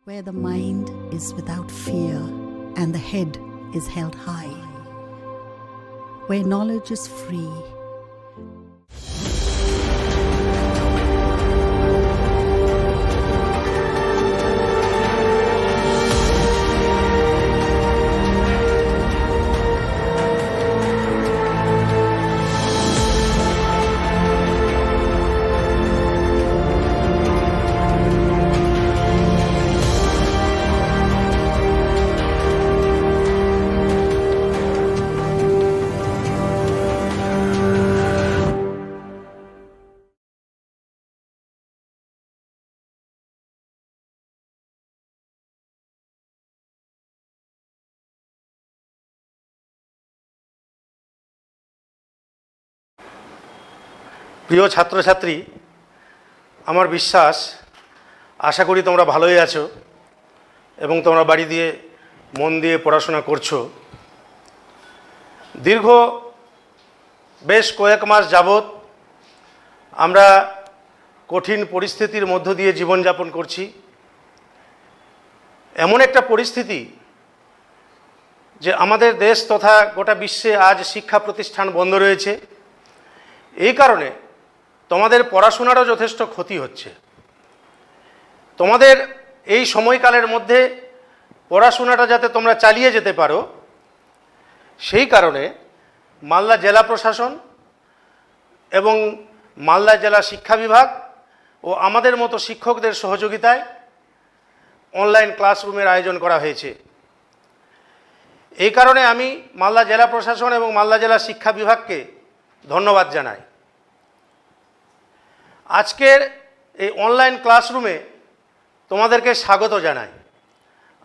where the mind is without fear and the head is held high, where knowledge is free. প্রিয় ছাত্রছাত্রী, আমার বিশ্বাস আশা করি তোমরা ভালোই আছো এবং তোমরা বাড়ি দিয়ে মন দিয়ে পড়াশোনা করছো। দীর্ঘ বেশ কয়েক মাস যাবৎ আমরা কঠিন পরিস্থিতির মধ্য দিয়ে জীবনযাপন করছি। এমন একটা পরিস্থিতি যে আমাদের দেশ তথা গোটা বিশ্বে আজ শিক্ষা প্রতিষ্ঠান বন্ধ রয়েছে। এই কারণে তোমাদের পড়াশোনারও যথেষ্ট ক্ষতি হচ্ছে। তোমাদের এই সময়কালের মধ্যে পড়াশোনাটা যাতে তোমরা চালিয়ে যেতে পারো, সেই কারণে মালদা জেলা প্রশাসন এবং মালদা জেলা শিক্ষা বিভাগ ও আমাদের মতো শিক্ষকদের সহযোগিতায় অনলাইন ক্লাসরুমের আয়োজন করা হয়েছে। এই কারণে আমি মালদা জেলা প্রশাসন এবং মালদা জেলা শিক্ষা বিভাগকে ধন্যবাদ জানাই। আজকের এই অনলাইন ক্লাসরুমে তোমাদেরকে স্বাগত জানাই।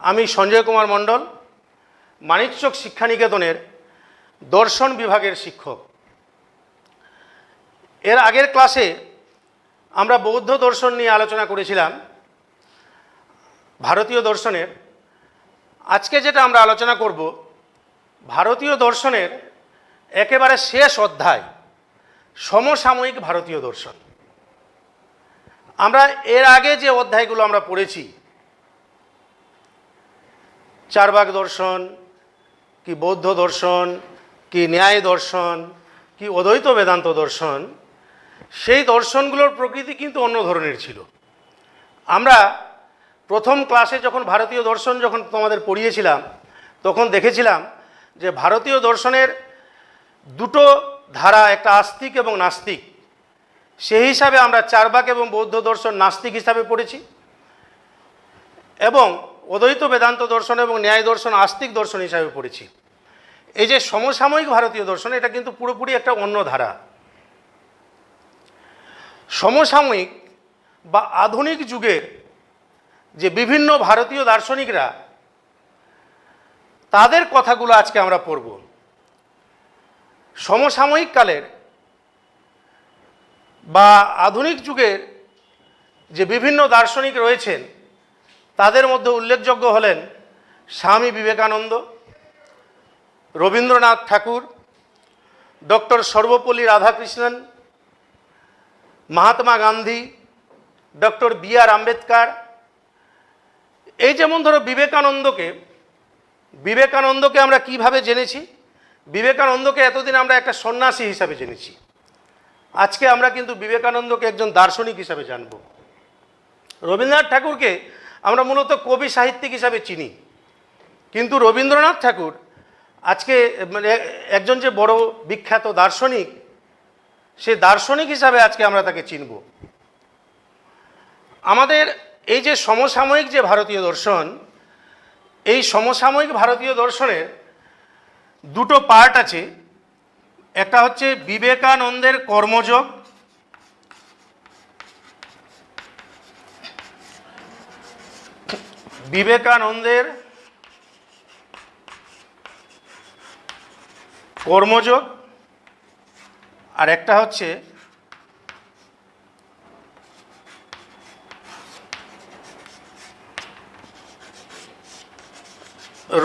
আমি সঞ্জয় কুমার মণ্ডল, মানিকচক শিক্ষানিকেতনের দর্শন বিভাগের শিক্ষক। এর আগের ক্লাসে আমরা বৌদ্ধ দর্শন নিয়ে আলোচনা করেছিলাম, ভারতীয় দর্শনের। আজকে যেটা আমরা আলোচনা করব, ভারতীয় দর্শনের একেবারে শেষ অধ্যায়, সমসাময়িক ভারতীয় দর্শন। আমরা এর আগে যে অধ্যায়গুলো আমরা পড়েছি, চারবাক দর্শন কি বৌদ্ধ দর্শন কি ন্যায় দর্শন কি অদ্বৈত বেদান্ত দর্শন, সেই দর্শনগুলোর প্রকৃতি কিন্তু অন্য ধরনের ছিল। আমরা প্রথম ক্লাসে যখন ভারতীয় দর্শন যখন তোমাদের পড়িয়েছিলাম, তখন দেখেছিলাম যে ভারতীয় দর্শনের দুটো ধারা, একটা আস্তিক এবং নাস্তিক। সেই হিসাবে আমরা চারবাক এবং বৌদ্ধ দর্শন নাস্তিক হিসাবে পড়েছি, এবং অদ্বৈত বেদান্ত দর্শন এবং ন্যায় দর্শন আস্তিক দর্শন হিসাবে পড়েছি। এই যে সমসাময়িক ভারতীয় দর্শন, এটা কিন্তু পুরোপুরি একটা অন্য ধারা। সমসাময়িক বা আধুনিক যুগের যে বিভিন্ন ভারতীয় দার্শনিকরা, তাদের কথাগুলো আজকে আমরা পড়ব। সমসাময়িক কালের বা আধুনিক যুগের যে বিভিন্ন দার্শনিক রয়েছেন, তাদের মধ্যে উল্লেখযোগ্য হলেন Swami Vivekananda, Rabindranath Thakur, doctor Sarvepalli Radhakrishnan, Mahatma Gandhi, doctor B R. Ambedkar. এই যেমন ধরো বিবেকানন্দকে আমরা কিভাবে জেনেছি? বিবেকানন্দকে এতদিন আমরা একটা সন্ন্যাসী হিসাবে জেনেছি। আজকে আমরা কিন্তু বিবেকানন্দকে একজন দার্শনিক হিসাবে জানব। রবীন্দ্রনাথ ঠাকুরকে আমরা মূলত কবি সাহিত্যিক হিসাবে চিনি, কিন্তু রবীন্দ্রনাথ ঠাকুর আজকে মানে একজন যে বড় বিখ্যাত দার্শনিক, সে দার্শনিক হিসাবে আজকে আমরা তাকে চিনব। আমাদের এই যে সমসাময়িক যে ভারতীয় দর্শন, এই সমসাময়িক ভারতীয় দর্শনের দুটো পার্ট আছে। একটা হচ্ছে বিবেকানন্দের কর্মযোগ, বিবেকানন্দের কর্মযোগ, আর একটা হচ্ছে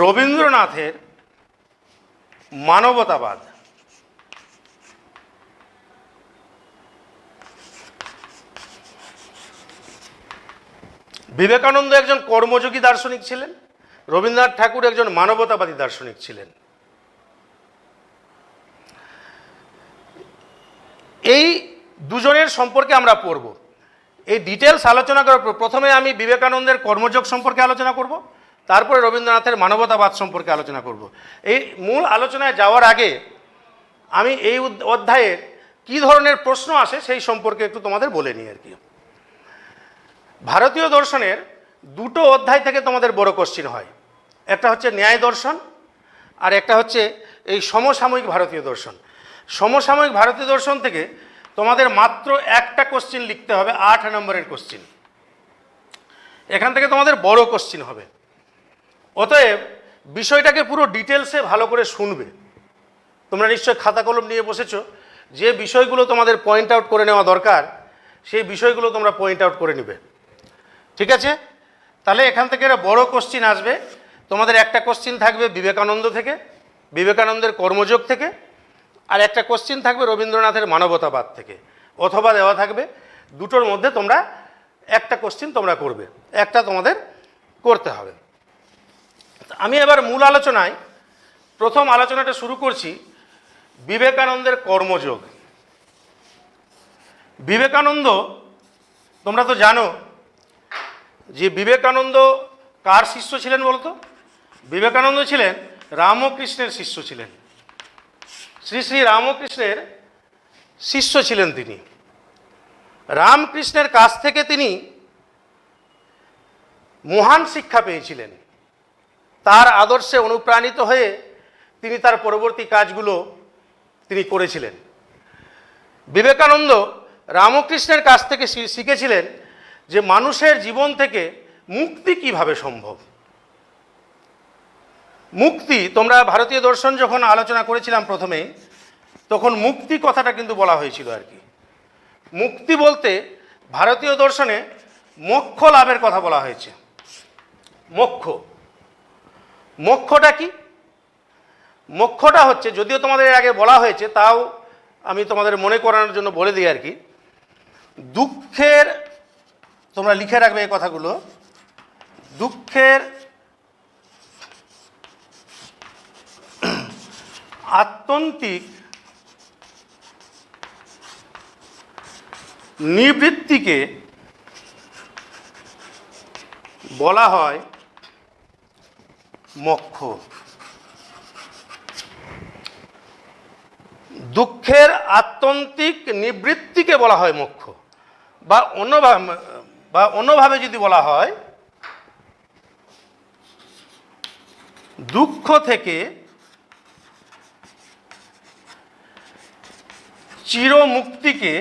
রবীন্দ্রনাথের মানবতাবাদ। বিবেকানন্দ একজন কর্মযোগী দার্শনিক ছিলেন, রবীন্দ্রনাথ ঠাকুর একজন মানবতাবাদী দার্শনিক ছিলেন। এই দুজনের সম্পর্কে আমরা পড়ব। এই ডিটেলস আলোচনা করার পর প্রথমে আমি বিবেকানন্দের কর্মযোগ সম্পর্কে আলোচনা করব, তারপরে রবীন্দ্রনাথের মানবতাবাদ সম্পর্কে আলোচনা করব। এই মূল আলোচনায় যাওয়ার আগে আমি এই অধ্যায়ের কী ধরনের প্রশ্ন আসে সেই সম্পর্কে একটু তোমাদের বলে নিই আর কি। ভারতীয় দর্শনের দুটো অধ্যায় থেকে তোমাদের বড় কোশ্চিন হয়, একটা হচ্ছে ন্যায় দর্শন আর একটা হচ্ছে এই সমসাময়িক ভারতীয় দর্শন। সমসাময়িক ভারতীয় দর্শন থেকে তোমাদের মাত্র একটা কোশ্চিন লিখতে হবে, 8 নম্বরের কোশ্চিন। এখান থেকে তোমাদের বড় কোশ্চিন হবে। অতএব বিষয়টাকে পুরো ডিটেলসে ভালো করে শুনবে। তোমরা নিশ্চয় খাতা কলম নিয়ে বসেছো, যে বিষয়গুলো তোমাদের পয়েন্ট আউট করে নেওয়া দরকার সেই বিষয়গুলো তোমরা পয়েন্ট আউট করে নেবে, ঠিক আছে? তাহলে এখান থেকে একটা বড় কোশ্চিন আসবে। তোমাদের একটা কোশ্চিন থাকবে বিবেকানন্দ থেকে, বিবেকানন্দের কর্মযোগ থেকে, আর একটা কোশ্চিন থাকবে রবীন্দ্রনাথের মানবতাবাদ থেকে, অথবা দেওয়া থাকবে দুটোর মধ্যে তোমরা একটা কোশ্চিন তোমরা করবে, একটা তোমাদের করতে হবে। আমি এবার মূল আলোচনায় প্রথম আলোচনাটা শুরু করছি বিবেকানন্দের কর্মযোগ। বিবেকানন্দ, তোমরা তো জানো যে বিবেকানন্দ কার শিষ্য ছিলেন বলতো? বিবেকানন্দ ছিলেন রামকৃষ্ণের শিষ্য ছিলেন, শ্রী শ্রী রামকৃষ্ণের শিষ্য ছিলেন তিনি। রামকৃষ্ণের কাছ থেকে তিনি মহান শিক্ষা পেয়েছিলেন। তার আদর্শে অনুপ্রাণিত হয়ে তিনি তার পরবর্তী কাজগুলো তিনি করেছিলেন। বিবেকানন্দ রামকৃষ্ণের কাছ থেকে শিখেছিলেন যে মানুষের জীবন থেকে মুক্তি কিভাবে সম্ভব। মুক্তি, তোমরা ভারতীয় দর্শন যখন আলোচনা করেছিলাম প্রথমে, তখন মুক্তি কথাটা কিন্তু বলা হয়েছিল আর কি। মুক্তি বলতে ভারতীয় দর্শনে মোক্ষ লাভের কথা বলা হয়েছে। মোক্ষ, মোক্ষটা কি? মোক্ষটা হচ্ছে, যদিও তোমাদের এর আগে বলা হয়েছে, তাও আমি তোমাদের মনে করানোর জন্য বলে দিই আর কি। দুঃখের, তোমরা লিখে রাখবে এই কথাগুলো, দুঃখের আত্যন্তিক নিবৃত্তিকে বলা হয় মোক্ষ। দুঃখের আত্যন্তিক নিবৃত্তিকে বলা হয় মোক্ষ, বা অন্যভাবে যদি বলা হয়, দুঃখ থেকে চিরমুক্তিকে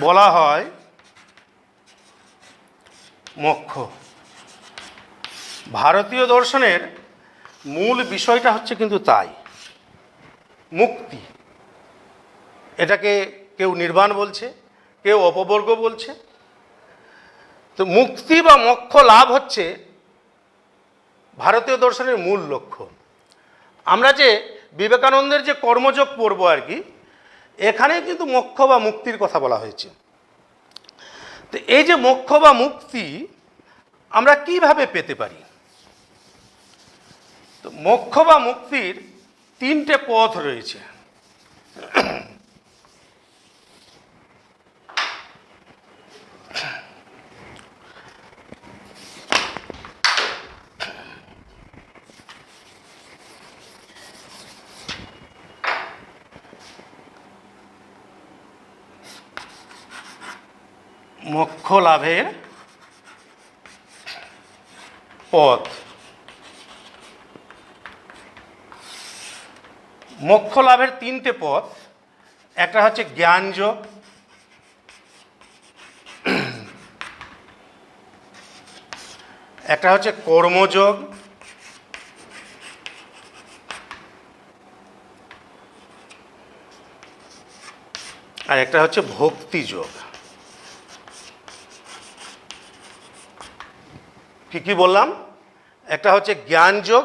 বলা হয় মোক্ষ। ভারতীয় দর্শনের মূল বিষয়টা হচ্ছে কিন্তু তাই, মুক্তি। এটাকে কেউ নির্বাণ বলছে, কেউ অপবর্গ বলছে। তো মুক্তি বা মোক্ষ লাভ হচ্ছে ভারতীয় দর্শনের মূল লক্ষ্য। আমরা যে বিবেকানন্দের যে কর্মযোগ পড়ব আর কি, এখানে কিন্তু মোক্ষ বা মুক্তির কথা বলা হয়েছে। তো এই যে মোক্ষ বা মুক্তি আমরা কিভাবে পেতে পারি? তো মোক্ষ বা মুক্তির 3টে পথ রয়েছে। মোক্ষ লাভের পথ। মোক্ষ লাভের 3টে পথ। একটা হচ্ছে জ্ঞানযোগ, একটা হচ্ছে কর্মযোগ, আর একটা হচ্ছে ভক্তিযোগ। কি বললাম? একটা হচ্ছে জ্ঞানযোগ,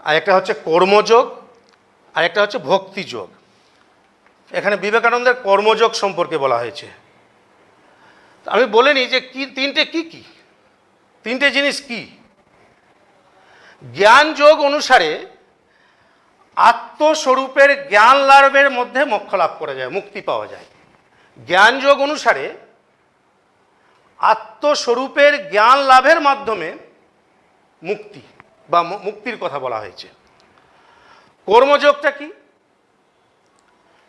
আর একটা হচ্ছে কর্মযোগ, আর একটা হচ্ছে ভক্তিযোগ। এখানে বিবেকানন্দের কর্মযোগ সম্পর্কে বলা হয়েছে। আমি বলে নিই যে তিনটে কি তিনটে জিনিস কি। জ্ঞান যোগ অনুসারে আত্মস্বরূপের জ্ঞান লাভের মধ্যে মোক্ষ লাভ করা যায়, মুক্তি পাওয়া যায়। জ্ঞান যোগ অনুসারে আত্মস্বরূপের জ্ঞান লাভের মাধ্যমে মুক্তি বা মুক্তির কথা বলা হয়েছে। কর্মযোগটা কি?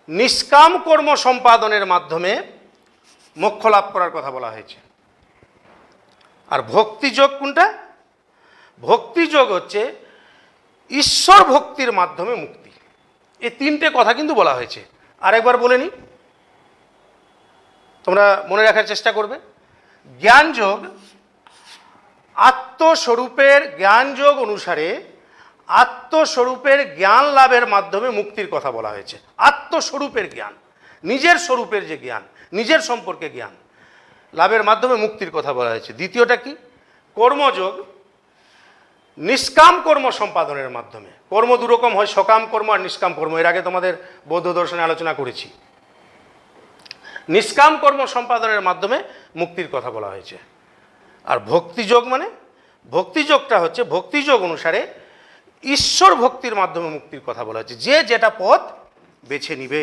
নিষ্কাম কর্ম সম্পাদনের মাধ্যমে মোক্ষ লাভ করার কথা বলা হয়েছে। আর ভক্তিযোগ কোনটা? ভক্তিযোগ হচ্ছে ঈশ্বর ভক্তির মাধ্যমে মুক্তি। এই তিনটে কথা কিন্তু বলা হয়েছে। আরেকবার বলে নিই, তোমরা মনে রাখার চেষ্টা করবে। জ্ঞানযোগ আত্মস্বরূপের জ্ঞানযোগ অনুসারে আত্মস্বরূপের জ্ঞান লাভের মাধ্যমে মুক্তির কথা বলা হয়েছে। আত্মস্বরূপের জ্ঞান, নিজের স্বরূপের যে জ্ঞান, নিজের সম্পর্কে জ্ঞান লাভের মাধ্যমে মুক্তির কথা বলা হয়েছে। দ্বিতীয়টা কি? কর্মযোগ নিষ্কাম কর্ম সম্পাদনের মাধ্যমে। কর্ম দুরকম হয়, সকাম কর্ম আর নিষ্কাম কর্ম। এর আগে তোমাদের বৌদ্ধ দর্শনে আলোচনা করেছি। নিষ্কাম কর্ম সম্পাদনের মাধ্যমে মুক্তির কথা বলা হয়েছে। আর ভক্তিযোগ মানে, ভক্তিযোগটা হচ্ছে ভক্তিযোগ অনুসারে ঈশ্বর ভক্তির মাধ্যমে মুক্তির কথা বলা হয়েছে, যে যেটা পথ বেছে নিবে।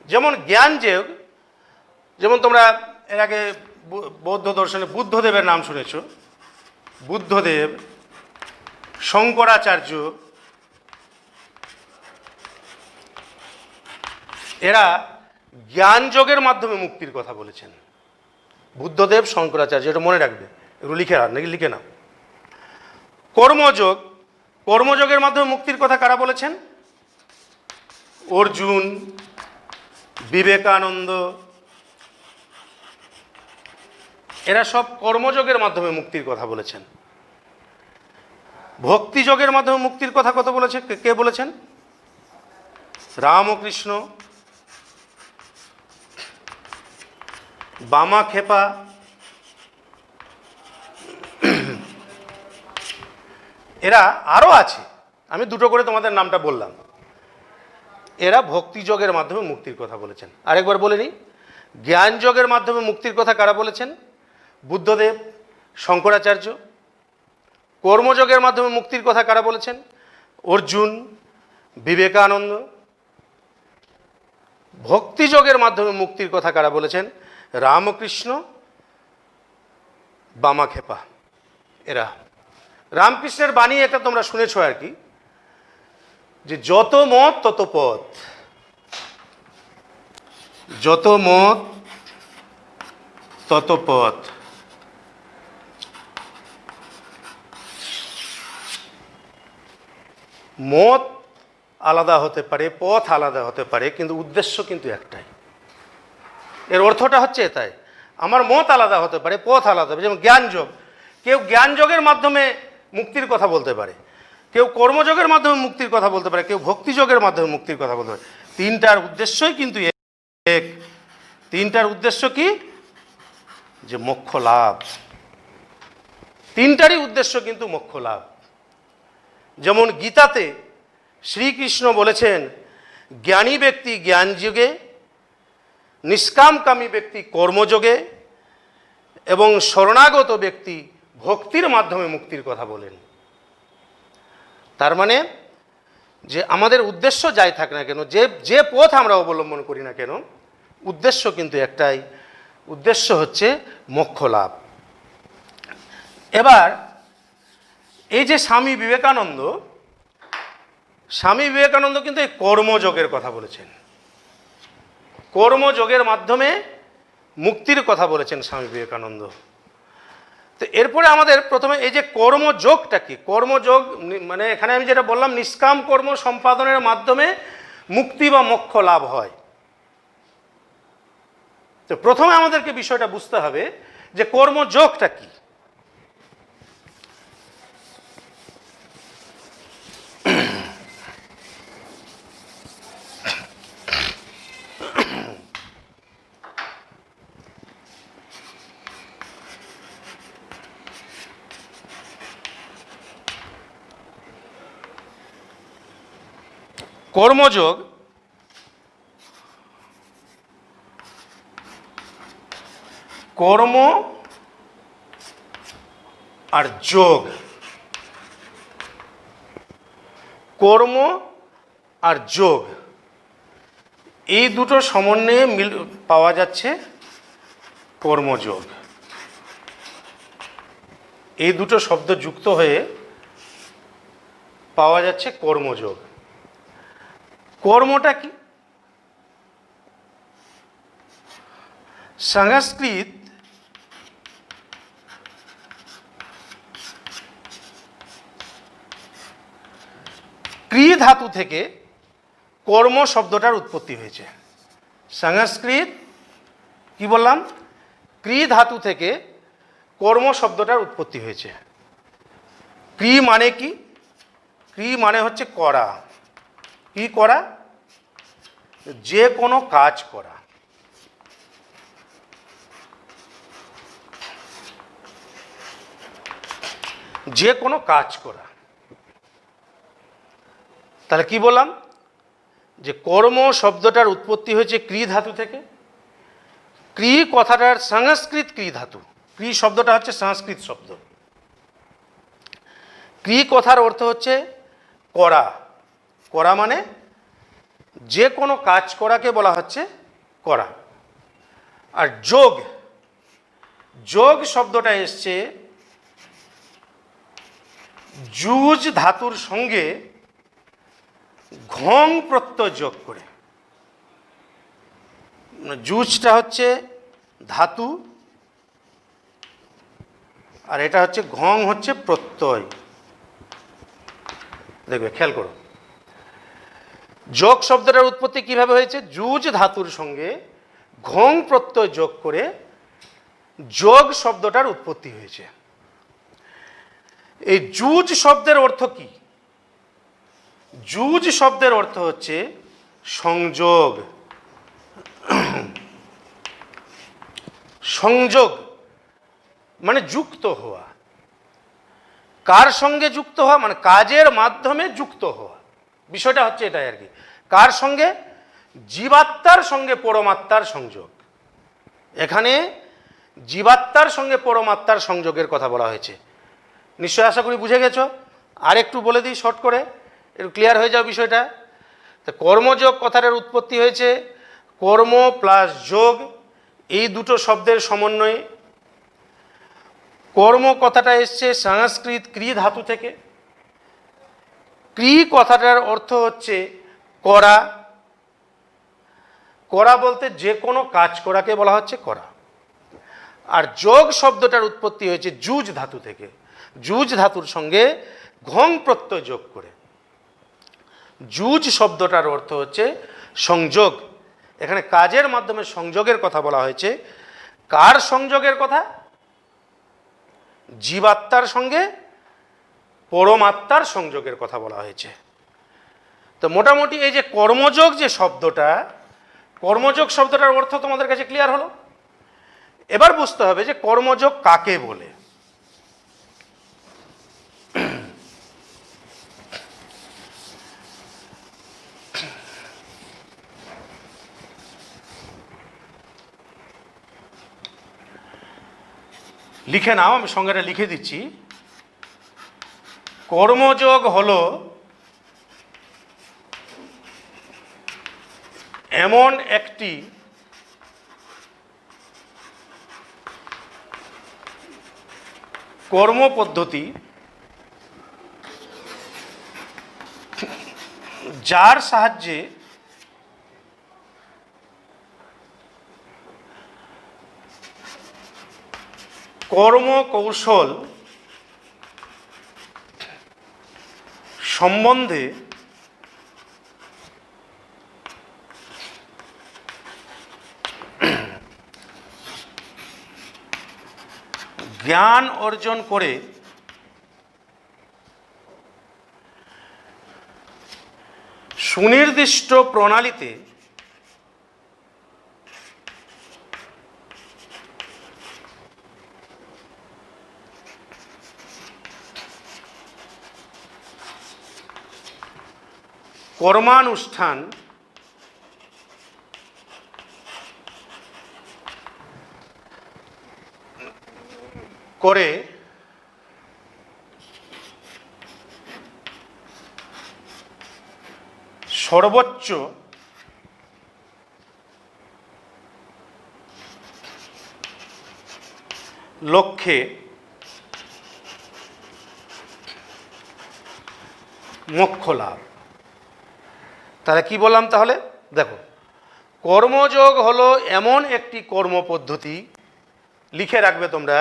যেমন জ্ঞানযোগ, যেমন তোমরা এর আগে বৌদ্ধ দর্শনে বুদ্ধদেবের নাম শুনেছ। বুদ্ধদেব, শঙ্করাচার্য, এরা জ্ঞানযোগের মাধ্যমে মুক্তির কথা বলেছেন। বুদ্ধদেব, শঙ্করাচার্য, এটা মনে রাখবে, এগুলো লিখে নাও। কর্মযোগ, কর্মযোগের মাধ্যমে মুক্তির কথা কারা বলেছেন? অর্জুন, বিবেকানন্দ, এরা সব কর্মযোগের মাধ্যমে মুক্তির কথা বলেছেন। ভক্তিযোগের মাধ্যমে মুক্তির কথা কত বলেছে, কে বলেছেন? রামকৃষ্ণ, বামাক্ষেপা, এরা আরও আছে, আমি দুটো করে তোমাদের নামটা বললাম। এরা ভক্তিযোগের মাধ্যমে মুক্তির কথা বলেছেন। আরেকবার বলে নিই, জ্ঞানযোগের মাধ্যমে মুক্তির কথা কারা বলেছেন? বুদ্ধদেব, শঙ্করাচার্য। কর্মযোগের মাধ্যমে মুক্তির কথা কারা বলেছেন? অর্জুন, বিবেকানন্দ। ভক্তিযোগের মাধ্যমে মুক্তির কথা কারা বলেছেন? রামকৃষ্ণ, বামাক্ষেপা, এরা। রামকৃষ্ণের বাণী এটা তোমরা শুনেছ আর কি, যে যত মত তত পথ, যত মত তত পথ। মত আলাদা হতে পারে, পথ আলাদা হতে পারে, কিন্তু উদ্দেশ্য কিন্তু একটাই। এর অর্থটা হচ্ছে এটাই, আমার মত আলাদা হতে পারে, পথ আলাদা হবে। যেমন জ্ঞানযোগ, কেউ জ্ঞানযোগের মাধ্যমে মুক্তির কথা বলতে পারে, কেউ কর্মযোগের মাধ্যমে মুক্তির কথা বলতে পারে, কেউ ভক্তিযোগের মাধ্যমে মুক্তির কথা বলতে পারে। তিনটার উদ্দেশ্যই কিন্তু এক। তিনটার উদ্দেশ্য কি? যে মোক্ষ লাভ। তিনটারই উদ্দেশ্য কিন্তু মোক্ষ লাভ। যেমন গীতাতে শ্রীকৃষ্ণ বলেছেন, জ্ঞানী ব্যক্তি জ্ঞানযোগে, নিষ্কামকামী ব্যক্তি কর্মযোগে এবং শরণাগত ব্যক্তি ভক্তির মাধ্যমে মুক্তির কথা বলেন। তার মানে যে আমাদের উদ্দেশ্য যাই থাক না কেন, যে পথ আমরা অবলম্বন করি না কেন, উদ্দেশ্য কিন্তু একটাই, উদ্দেশ্য হচ্ছে মোক্ষ লাভ। এবার এই যে স্বামী বিবেকানন্দ কিন্তু এই কর্মযোগের কথা বলেছেন। কর্মযোগের মাধ্যমে মুক্তির কথা বলেছেন স্বামী বিবেকানন্দ। তো এরপরে আমাদের প্রথমে এই যে কর্মযোগটা কি, কর্মযোগ মানে এখানে আমি যেটা বললাম, নিষ্কাম কর্ম সম্পাদনের মাধ্যমে মুক্তি বা মোক্ষ লাভ হয়। তো প্রথমে আমাদেরকে বিষয়টা বুঝতে হবে যে কর্মযোগটা কি। কর্মযোগ কর্ম আর যোগ, কর্ম আর যোগ এই দুটো সমন্বয়ে পাওয়া যাচ্ছে কর্মযোগ। এই দুটো শব্দ যুক্ত হয়ে পাওয়া যাচ্ছে কর্মযোগ। কর্মটা কি? সংস্কৃত ক্রি ধাতু থেকে কর্ম শব্দটার উৎপত্তি হয়েছে। সংস্কৃত কি বললাম? ক্রি ধাতু থেকে কর্ম শব্দটার উৎপত্তি হয়েছে। ক্রি মানে কি? ক্রি মানে হচ্ছে করা। কি করা? যে কোনো কাজ করা। যে কোনো কাজ করা। তাহলে কি বললাম? যে কর্ম শব্দটার উৎপত্তি হয়েছে ক্রি ধাতু থেকে। ক্রি কথাটার সংস্কৃত ক্রি ধাতু। ক্রি শব্দটা হচ্ছে সংস্কৃত শব্দ। ক্রি কথার অর্থ হচ্ছে করা। করা মানে যে কোনো কাজ করাকে বলা হচ্ছে করা। আর যোগ, যোগ শব্দটা এসছে যুজ ধাতুর সঙ্গে ঘং প্রত্যয় যোগ করে। যুজটা হচ্ছে ধাতু আর এটা হচ্ছে ঘং হচ্ছে প্রত্যয়। দেখবে, খেয়াল করো, যোগ শব্দটার উৎপত্তি কিভাবে হয়েছে? যুজ ধাতুর সঙ্গে ঘং প্রত্যয় যোগ করে যোগ শব্দটার উৎপত্তি হয়েছে। এই যুজ শব্দের অর্থ কি? যুজ শব্দের অর্থ হচ্ছে সংযোগ। সংযোগ মানে যুক্ত হওয়া। কার সঙ্গে যুক্ত হওয়া? মানে কাজের মাধ্যমে যুক্ত হওয়া। বিষয়টা হচ্ছে এটাই আর কি। কার সঙ্গে? জীবাত্মার সঙ্গে পরমাত্মার সংযোগ। এখানে জীবাত্মার সঙ্গে পরমাত্মার সংযোগের কথা বলা হয়েছে। নিশ্চয় আশা করি বুঝে গেছো। আর একটু বলে দিই শর্ট করে, একটু ক্লিয়ার হয়ে যাও বিষয়টা। তো কর্মযোগ কথাটার উৎপত্তি হয়েছে কর্ম প্লাস যোগ এই দুটো শব্দের সমন্বয়ে। কর্ম কথাটা এসছে সংস্কৃত ক্রি ধাতু থেকে। ক্রি কথাটার অর্থ হচ্ছে করা। করা বলতে যে কোনো কাজ করাকে বলা হচ্ছে করা। আর যোগ শব্দটার উৎপত্তি হয়েছে যুজ ধাতু থেকে। যুজ ধাতুর সঙ্গে ঘং প্রত্যয় যোগ করে। যুজ শব্দটার অর্থ হচ্ছে সংযোগ। এখানে কাজের মাধ্যমে সংযোগের কথা বলা হয়েছে। কার সংযোগের কথা? জীবাত্মার সঙ্গে পরমাত্মার সংযোগের কথা বলা হয়েছে। তো মোটামুটি এই যে কর্মযোগ যে শব্দটা, কর্মযোগ শব্দটার অর্থ তোমাদের কাছে ক্লিয়ার হলো। এবার বুঝতে হবে যে কর্মযোগ কাকে বলে। লিখে নাও, আমি সঙ্গেটা লিখে দিচ্ছি। কর্মযোগ হলো এমন একটি কর্মপদ্ধতি যার সাহায্যে কর্মকৌশল সম্বন্ধে জ্ঞান অর্জন করে সুনির্দিষ্ট প্রণালীতে কর্মানুষ্ঠান করে সর্বোচ্চ লক্ষ্যে মোক্ষ লাভ। তাহলে কি বললাম? তাহলে দেখো, কর্মযোগ হলো এমন একটি কর্মপদ্ধতি, লিখে রাখবে তোমরা,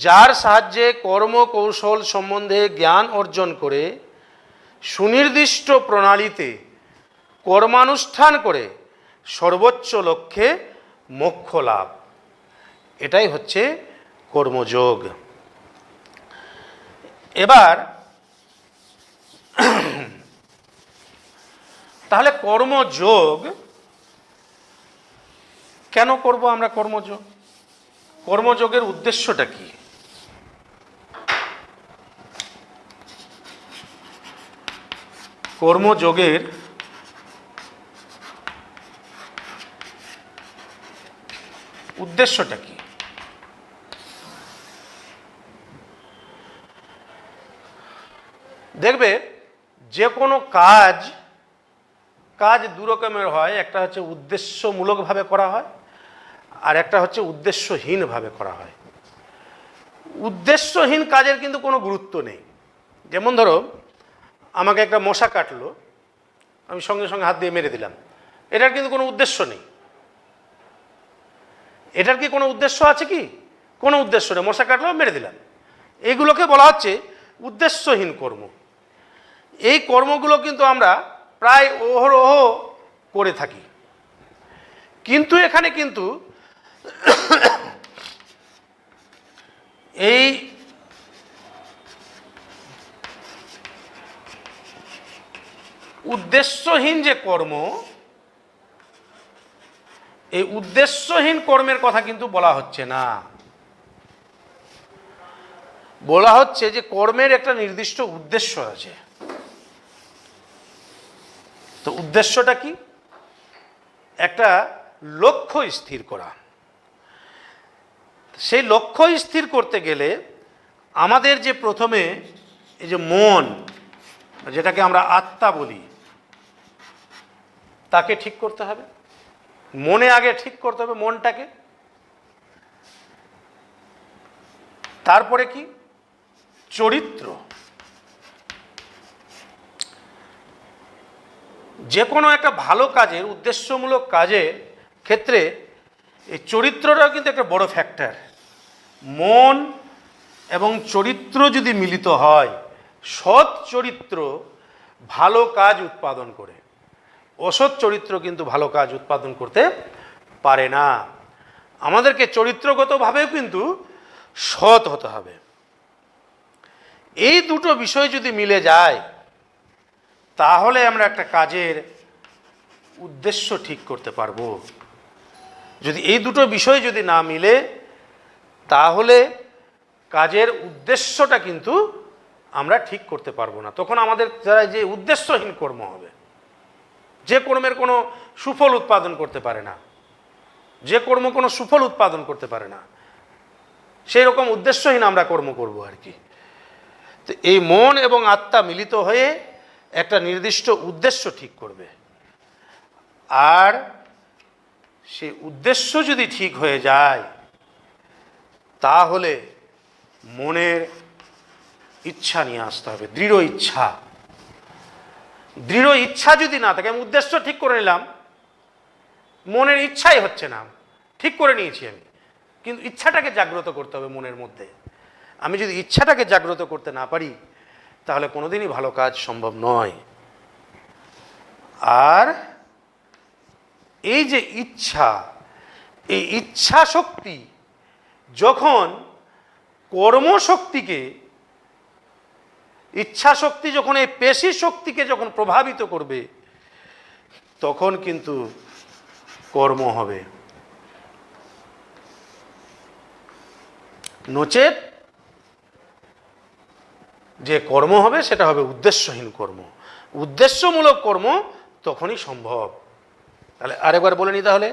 যার সাহায্যে কর্মকৌশল সম্বন্ধে জ্ঞান অর্জন করে সুনির্দিষ্ট প্রণালীতে কর্মানুষ্ঠান করে সর্বোচ্চ লক্ষ্যে মোক্ষ লাভ। এটাই হচ্ছে কর্মযোগ। এবার তাহলে কর্মযোগ কেন করব আমরা? কর্মযোগ, কর্মযোগের উদ্দেশ্যটা কি? কর্মযোগের উদ্দেশ্যটা কি? দেখবে, যে কোনো কাজ দু রকমের হয়। একটা হচ্ছে উদ্দেশ্যমূলকভাবে করা হয়, আর একটা হচ্ছে উদ্দেশ্যহীনভাবে করা হয়। উদ্দেশ্যহীন কাজের কিন্তু কোনো গুরুত্ব নেই। যেমন ধরো, আমাকে একটা মশা কাটলো, আমি সঙ্গে সঙ্গে হাত দিয়ে মেরে দিলাম, এটার কিন্তু কোনো উদ্দেশ্য নেই। এটার কি কোনো উদ্দেশ্য আছে? কি কোনো উদ্দেশ্য নেই, মশা কাটলো মেরে দিলাম। এইগুলোকে বলা হচ্ছে উদ্দেশ্যহীন কর্ম। এই কর্মগুলো কিন্তু আমরা প্রায় অহরহ করে থাকি। কিন্তু এখানে কিন্তু এই উদ্দেশ্যহীন যে কর্ম, এই উদ্দেশ্যহীন কর্মের কথা কিন্তু বলা হচ্ছে না। বলা হচ্ছে যে কর্মের একটা নির্দিষ্ট উদ্দেশ্য আছে। তো উদ্দেশ্যটা কি? একটা লক্ষ্য স্থির করা। সেই লক্ষ্য স্থির করতে গেলে আমাদের যে প্রথমে এই যে মন, যেটাকে আমরা আত্মা বলি, তাকে ঠিক করতে হবে। মনে আগে ঠিক করতে হবে মনটাকে। তারপরে কি? চরিত্র। যে কোনো একটা ভালো কাজের, উদ্দেশ্যমূলক কাজের ক্ষেত্রে এই চরিত্রটাও কিন্তু একটা বড় ফ্যাক্টর। মন এবং চরিত্র যদি মিলিত হয়, সৎ চরিত্র ভালো কাজ উৎপাদন করে, অসৎ চরিত্র কিন্তু ভালো কাজ উৎপাদন করতে পারে না। আমাদেরকে চরিত্রগতভাবেও কিন্তু সৎ হতে হবে। এই দুটো বিষয় যদি মিলে যায়, তাহলে আমরা একটা কাজের উদ্দেশ্য ঠিক করতে পারবো। যদি এই দুটো বিষয় যদি না মিলে, তাহলে কাজের উদ্দেশ্যটা কিন্তু আমরা ঠিক করতে পারবো না। তখন আমাদের যারা যে উদ্দেশ্যহীন কর্ম হবে, যে কর্মের কোনো সুফল উৎপাদন করতে পারে না, যে কর্ম কোনো সুফল উৎপাদন করতে পারে না, সেই রকম উদ্দেশ্যহীন আমরা কর্ম করব আর কি। তো এই মন এবং আত্মা মিলিত হয়ে একটা নির্দিষ্ট উদ্দেশ্য ঠিক করবে। আর সেই উদ্দেশ্য যদি ঠিক হয়ে যায়, তাহলে মনের ইচ্ছা নিয়ে আসতে হবে, দৃঢ় ইচ্ছা। দৃঢ় ইচ্ছা যদি না থাকে, আমি উদ্দেশ্য ঠিক করে নিলাম, মনের ইচ্ছাই হচ্ছে না, ঠিক করে নিয়েছি আমি, কিন্তু ইচ্ছাটাকে জাগ্রত করতে হবে মনের মধ্যে। আমি যদি ইচ্ছাটাকে জাগ্রত করতে না পারি, তাহলে কোনোদিনই ভালো কাজ সম্ভব নয়। আর এই যে ইচ্ছা, এই ইচ্ছা শক্তি যখন কর্মশক্তিকে, ইচ্ছা শক্তি যখন এই পেশি শক্তিকে যখন প্রভাবিত করবে, তখন কিন্তু কর্ম হবে। নচেত যে কর্ম হবে সেটা হবে উদ্দেশ্যহীন কর্ম। উদ্দেশ্যমূলক কর্ম তখনই সম্ভব। তাহলে আরেকবার বলে নিই, তাহলে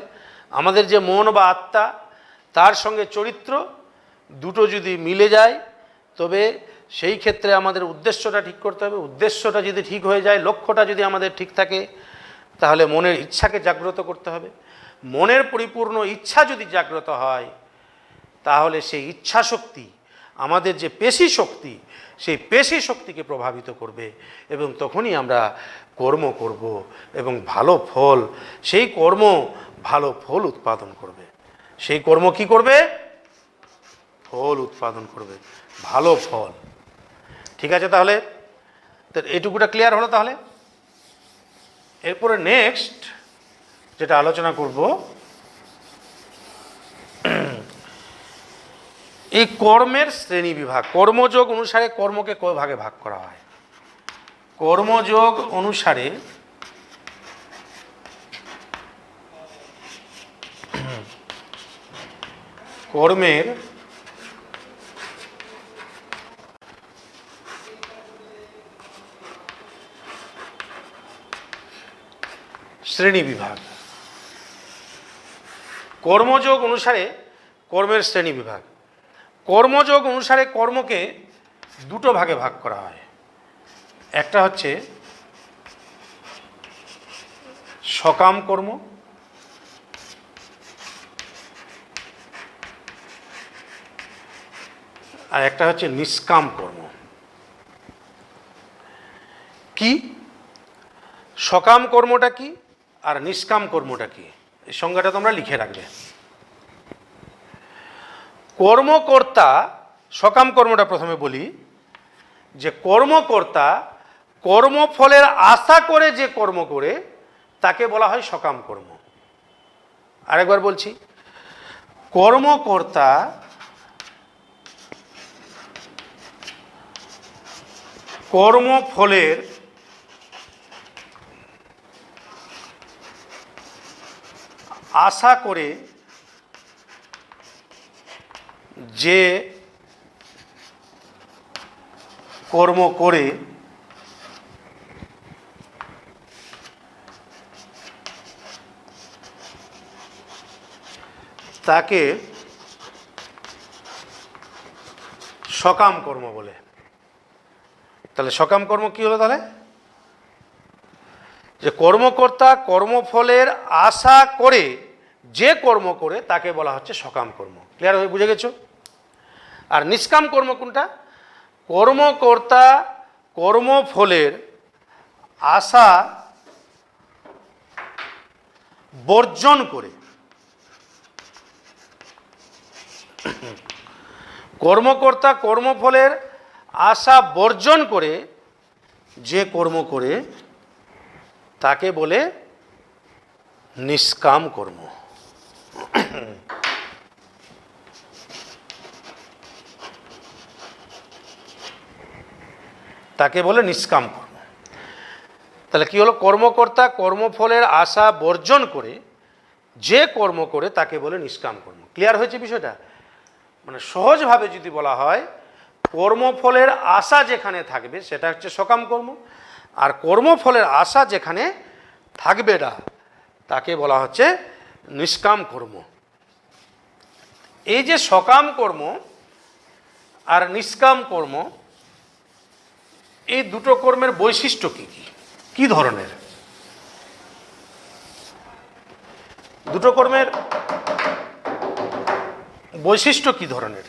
আমাদের যে মন বা আত্মা, তার সঙ্গে চরিত্র, দুটো যদি মিলে যায় তবে সেই ক্ষেত্রে আমাদের উদ্দেশ্যটা ঠিক করতে হবে। উদ্দেশ্যটা যদি ঠিক হয়ে যায়, লক্ষ্যটা যদি আমাদের ঠিক থাকে, তাহলে মনের ইচ্ছাকে জাগ্রত করতে হবে। মনের পরিপূর্ণ ইচ্ছা যদি জাগ্রত হয়, তাহলে সেই ইচ্ছা শক্তি আমাদের যে পেশি শক্তি, সেই পেশি শক্তিকে প্রভাবিত করবে এবং তখনই আমরা কর্ম করব এবং ভালো ফল, সেই কর্ম ভালো ফল উৎপাদন করবে। সেই কর্ম কি করবে? ফল উৎপাদন করবে, ভালো ফল। ঠিক আছে, তাহলে তো এটুকুটা ক্লিয়ার হলো। তাহলে এরপরে নেক্সট যেটা আলোচনা করব, এই কর্মের শ্রেণী বিভাগ। কর্মযোগ অনুসারে কর্মকে কয় ভাগে ভাগ করা হয়? কর্মযোগ অনুসারে কর্মের শ্রেণী বিভাগ। কর্মযোগ অনুসারে কর্মের শ্রেণী বিভাগ। কর্মযোগ অনুসারে কর্মকে দুটো ভাগে ভাগ করা হয়। একটা হচ্ছে সকাম কর্ম, আর একটা হচ্ছে নিষ্কাম কর্ম। কি সকাম কর্মটা কি আর নিষ্কাম কর্মটা কি, এই সংজ্ঞাটা তোমরা লিখে রাখবে। কর্মকর্তা, সকাম কর্মটা প্রথমে বলি, যে কর্মকর্তা কর্মফলের আশা করে যে কর্ম করে তাকে বলা হয় সকাম কর্ম। আরেকবার বলছি, কর্মকর্তা কর্মফলের আশা করে যে কর্ম করে তাকে সকাম কর্ম বলে। তাহলে সকাম কর্ম কি হলো? তাহলে যে কর্মকর্তা কর্মফলের আশা করে যে কর্ম করে তাকে বলা হচ্ছে সকাম কর্ম। ক্লিয়ার হয়ে বুঝে গেছো? আর নিষ্কাম কর্ম কোনটা? কর্মকর্তা কর্মফলের আশা বর্জন করে, কর্মকর্তা কর্মফলের আশা বর্জন করে যে কর্ম করে তাকে বলে নিষ্কাম কর্ম। তাকে বলে নিষ্কাম কর্ম। তাহলে কি হলো? কর্মকর্তা কর্মফলের আশা বর্জন করে যে কর্ম করে তাকে বলে নিষ্কাম কর্ম। ক্লিয়ার হয়েছে বিষয়টা? মানে সহজভাবে যদি বলা হয়, কর্মফলের আশা যেখানে থাকবে সেটা হচ্ছে সকাম কর্ম, আর কর্মফলের আশা যেখানে থাকবে না তাকে বলা হচ্ছে নিষ্কাম কর্ম। এই যে সকাম কর্ম আর নিষ্কাম কর্ম, এই দুটো কর্মের বৈশিষ্ট্য কি কি, কি ধরনের? দুটো কর্মের বৈশিষ্ট্য কি ধরনের?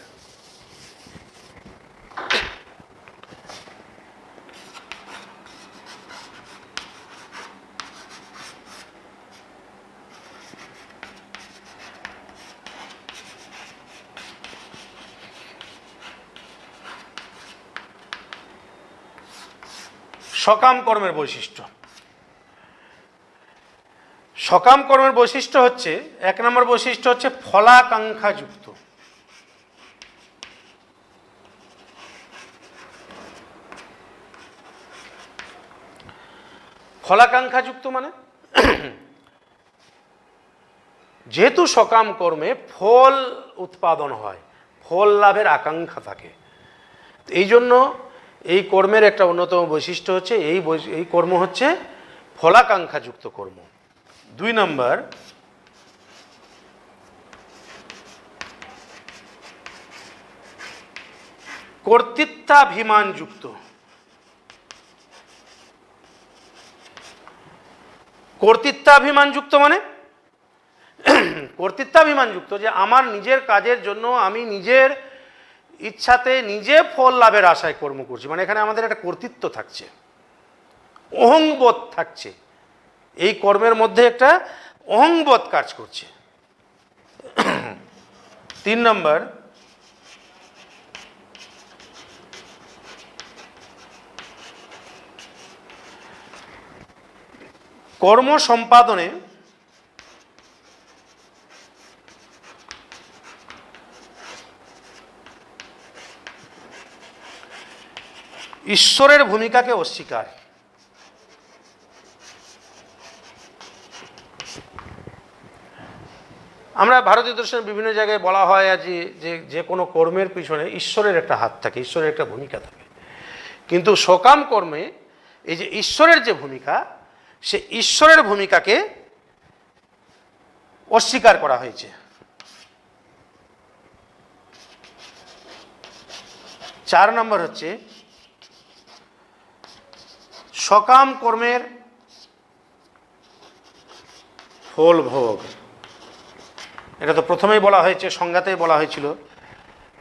সকাম কর্মের বৈশিষ্ট্য। সকাম কর্মের বৈশিষ্ট্য হচ্ছে, এক নম্বর বৈশিষ্ট্য হচ্ছে ফলাকাঙ্ক্ষাযুক্ত। ফলাকাঙ্ক্ষাযুক্ত মানে যেহেতু সকাম কর্মে ফল উৎপাদন হয়, ফল লাভের আকাঙ্ক্ষা থাকে, এই জন্য এই কর্মের একটা অন্যতম বৈশিষ্ট্য হচ্ছে এই কর্ম হচ্ছে ফলাকাঙ্ক্ষাযুক্ত কর্ম। দুই নম্বর, কর্তৃত্বাভিমানযুক্ত। কর্তৃত্বাভিমানযুক্ত মানে কর্তৃত্বাভিমানযুক্ত যে আমার নিজের কাজের জন্য আমি নিজের ইচ্ছাতে নিজে ফল লাভের আশায় কর্ম করছি, মানে এখানে আমাদের একটা কর্তৃত্ব থাকছে, অহংবোধ থাকছে, এই কর্মের মধ্যে একটা অহংবোধ কাজ করছে। 3 নম্বর, কর্ম সম্পাদনে ঈশ্বরের ভূমিকাকে অস্বীকার। আমরা ভারতীয় দর্শনে বিভিন্ন জায়গায় বলা হয় যে কোনো কর্মের পিছনে ঈশ্বরের একটা হাত থাকে, ঈশ্বরের একটা ভূমিকা থাকে, কিন্তু সকাম কর্মে এই যে ঈশ্বরের যে ভূমিকা, সে ঈশ্বরের ভূমিকাকে অস্বীকার করা হয়েছে। 4 নম্বর হচ্ছে সকাম কর্মের ফল ভোগ। এটা তো প্রথমেই বলা হয়েছে, সংজ্ঞাতেই বলা হয়েছিল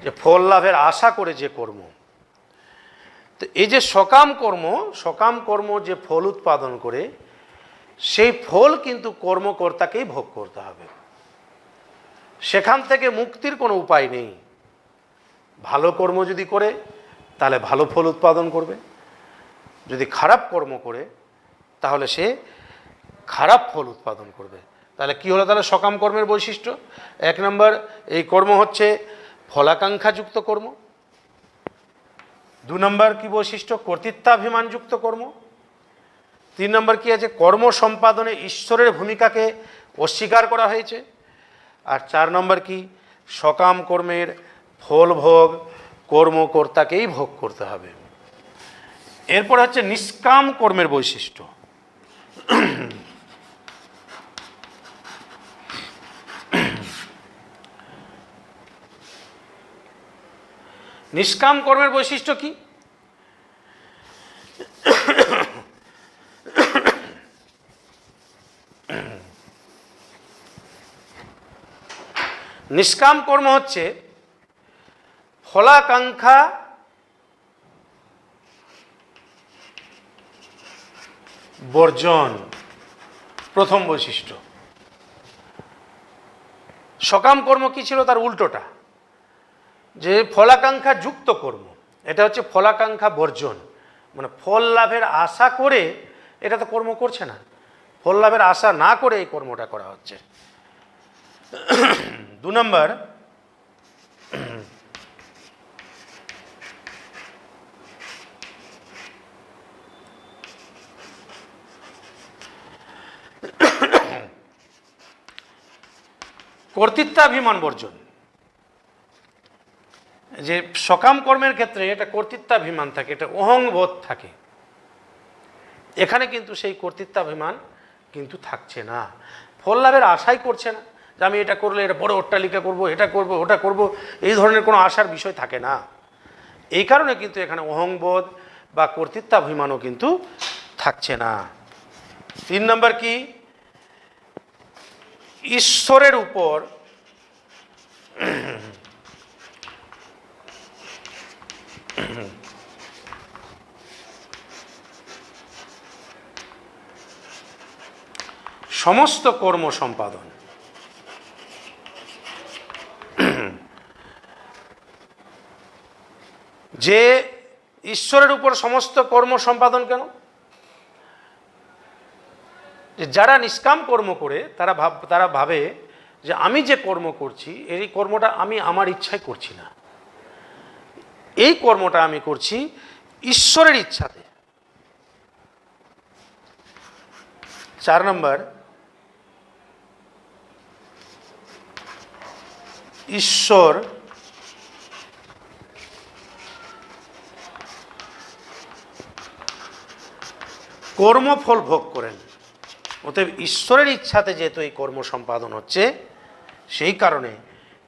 যে ফল লাভের আশা করে যে কর্ম। তো এই যে সকাম কর্ম যে ফল উৎপাদন করে, সেই ফল কিন্তু কর্মকর্তাকেই ভোগ করতে হবে, সেখান থেকে মুক্তির কোনো উপায় নেই। ভালো কর্ম যদি করে তাহলে ভালো ফল উৎপাদন করবে, যদি খারাপ কর্ম করে তাহলে সে খারাপ ফল উৎপাদন করবে। তাহলে কি হলো? তাহলে সকাম কর্মের বৈশিষ্ট্য 1 নম্বর, এই কর্ম হচ্ছে ফলাকাঙ্ক্ষাযুক্ত কর্ম। 2 নম্বর কি বৈশিষ্ট্য? কর্তৃত্বাভিমানযুক্ত কর্ম। 3 নম্বর কি আছে? কর্ম সম্পাদনে ঈশ্বরের ভূমিকাকে অস্বীকার করা হয়েছে। আর 4 নম্বর কি? সকাম কর্মের ফল ভোগ কর্মকর্তাকেই ভোগ করতে হবে। এরপর হচ্ছে নিষ্কাম কর্মের বৈশিষ্ট্য। নিষ্কাম কর্মের বৈশিষ্ট্য কি? নিষ্কাম কর্ম হচ্ছে ফলাকাঙ্ক্ষা বর্জন, প্রথম বৈশিষ্ট্য। সকাম কর্ম কি ছিল? তার উল্টোটা, যে ফলাকাঙ্ক্ষা যুক্ত কর্ম, এটা হচ্ছে ফলাকাঙ্ক্ষা বর্জন, মানে ফল লাভের আশা করে এটা তো কর্ম করছে না, ফল লাভের আশা না করে এই কর্মটা করা হচ্ছে। 2 নম্বর, কর্তৃত্বাভিমান বর্জন। যে সকাম কর্মের ক্ষেত্রে এটা কর্তৃত্বাভিমান থাকে, এটা অহংবোধ থাকে, এখানে কিন্তু সেই কর্তৃত্বাভিমান কিন্তু থাকছে না, ফল লাভের আশাই করছে না, যে আমি এটা করলে এটা বড় অট্টালিকা করব, এটা করব, ওটা করব, এই ধরনের কোনো আশার বিষয় থাকে না। এই কারণে কিন্তু এখানে অহংবোধ বা কর্তৃত্বাভিমানও কিন্তু থাকছে না। 3 নম্বর কি? ঈশ্বরের উপর সমস্ত কর্ম সম্পাদন। যে ঈশ্বরের উপর সমস্ত কর্ম সম্পাদন কেন? যে যারা নিষ্কাম কর্ম করে তারা ভাবে যে আমি যে কর্ম করছি এই কর্মটা আমি আমার ইচ্ছায় করছি না, এই কর্মটা আমি করছি ঈশ্বরের ইচ্ছাতে। 4 নম্বর, ঈশ্বর কর্মফল ভোগ করেন। অতএব ঈশ্বরের ইচ্ছাতে যেহেতু এই কর্ম সম্পাদন হচ্ছে, সেই কারণে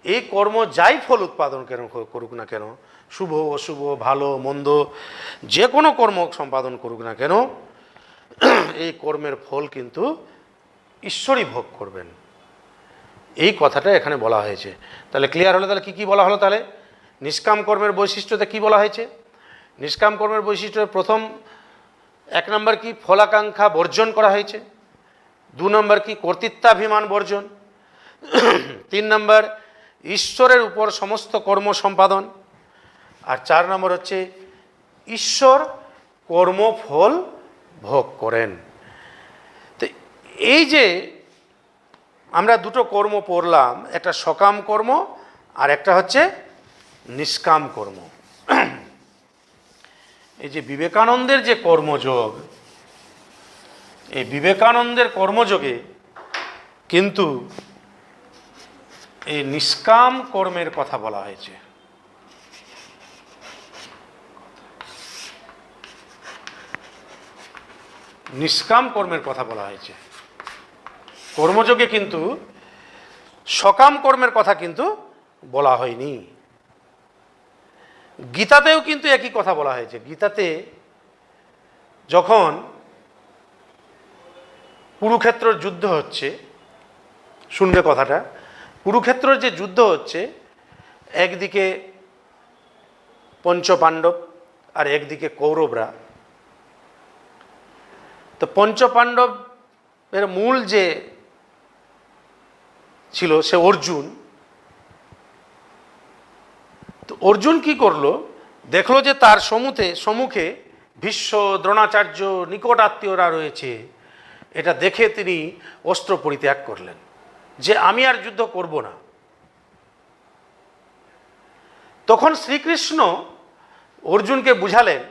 এই কর্ম যাই ফল উৎপাদন কেন করুক না কেন, শুভ অশুভ ভালো মন্দ যে কোনো কর্ম সম্পাদন করুক না কেন, এই কর্মের ফল কিন্তু ঈশ্বরই ভোগ করবেন, এই কথাটা এখানে বলা হয়েছে। তাহলে ক্লিয়ার হলো? তাহলে কি বলা হলো? তাহলে নিষ্কাম কর্মের বৈশিষ্ট্যতে কি বলা হয়েছে? নিষ্কাম কর্মের বৈশিষ্ট্য প্রথম 1 নম্বর কি? ফলাকাঙ্ক্ষা বর্জন করা হয়েছে। 2 নম্বর কি? কর্তৃত্বাভিমান বর্জন। 3 নম্বর ঈশ্বরের উপর সমস্ত কর্ম সম্পাদন। আর 4 নম্বর হচ্ছে ঈশ্বর কর্মফল ভোগ করেন। তো এই যে আমরা দুটো কর্ম পড়লাম, একটা সকাম কর্ম আর একটা হচ্ছে নিষ্কাম কর্ম। এই যে বিবেকানন্দের যে কর্মযোগ, এই বিবেকানন্দের কর্মযোগে কিন্তু এই নিষ্কাম কর্মের কথা বলা হয়েছে। নিষ্কাম কর্মের কথা বলা হয়েছে। কর্মযোগে কিন্তু সকাম কর্মের কথা কিন্তু বলা হয়নি। গীতাতেও কিন্তু একই কথা বলা হয়েছে। গীতাতে যখন কুরুক্ষেত্রের যুদ্ধ হচ্ছে, শুনবে কথাটা, কুরুক্ষেত্রের যে যুদ্ধ হচ্ছে, একদিকে পঞ্চপাণ্ডব আর একদিকে কৌরবরা। তো পঞ্চপাণ্ডবের মূল যে ছিল সে অর্জুন। তো অর্জুন কি করলো? দেখলো যে তার সম্মুখে ভীষ্ম, দ্রোণাচার্য, নিকট আত্মীয়রা রয়েছে। এটা দেখে তিনি অস্ত্র পরিত্যাগ করলেন, যে আমি আর যুদ্ধ করব না। তখন শ্রীকৃষ্ণ অর্জুনকে বুঝালেন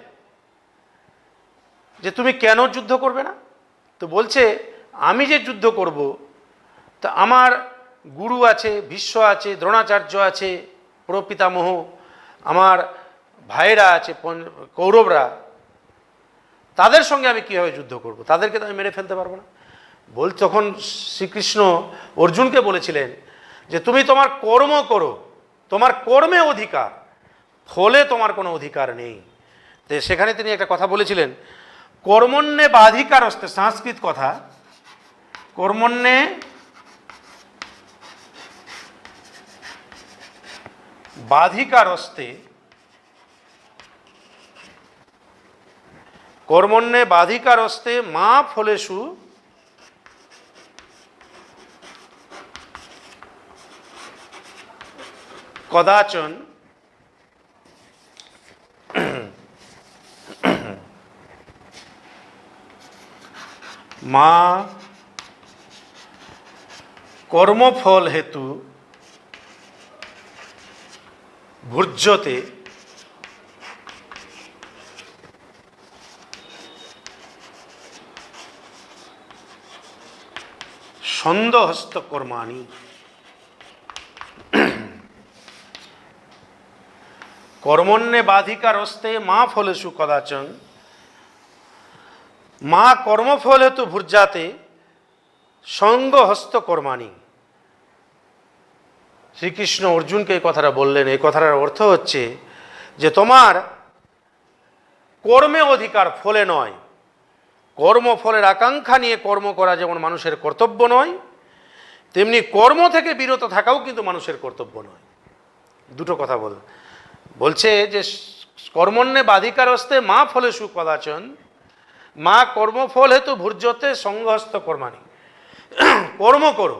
যে তুমি কেন যুদ্ধ করবে না? তো বলছে আমি যে যুদ্ধ করব, তা আমার গুরু আছে, ভীষ্ম আছে, দ্রোণাচার্য আছে, প্রপিতামহ, আমার ভাইরা আছে কৌরবরা, তাদের সঙ্গে আমি কীভাবে যুদ্ধ করব? তাদেরকে তো আমি মেরে ফেলতে পারবো না। তখন শ্রীকৃষ্ণ অর্জুনকে বলেছিলেন যে তুমি তোমার কর্ম করো, তোমার কর্মে অধিকার, ফলে তোমার কোনো অধিকার নেই। তো সেখানে তিনি একটা কথা বলেছিলেন, কর্মণ্যে বাধিকারস্তে, সংস্কৃত কথা, কর্মণ্যে বাধিকারস্তে, কর্মণ্যে বাধিকারস্তে মা ফলেষু কদাচন মা কর্মফল হেতু ভুর্যতে ছন্দহস্ত কর্মাণি। কর্মণ্যে বাধিকারস্তে মা ফলেষু কদাচন মা কর্মফল হেতু ভুর্জাতে সঙ্গহস্ত কর্মাণি। শ্রীকৃষ্ণ অর্জুনকে এই কথাটা বললেন। এই কথাটার অর্থ হচ্ছে যে তোমার কর্মে অধিকার, ফলে নয়। কর্মফলের আকাঙ্ক্ষা নিয়ে কর্ম করা যেমন মানুষের কর্তব্য নয়, তেমনি কর্ম থেকে বিরত থাকাও কিন্তু মানুষের কর্তব্য নয়। দুটো কথা বলছে যে কর্মণ্যে বাধিকারস্তে মা ফলেষু কদাচন মা কর্মফল হেতু ভুর্যতে সঙ্গহস্ত কর্মাণি। কর্ম করো,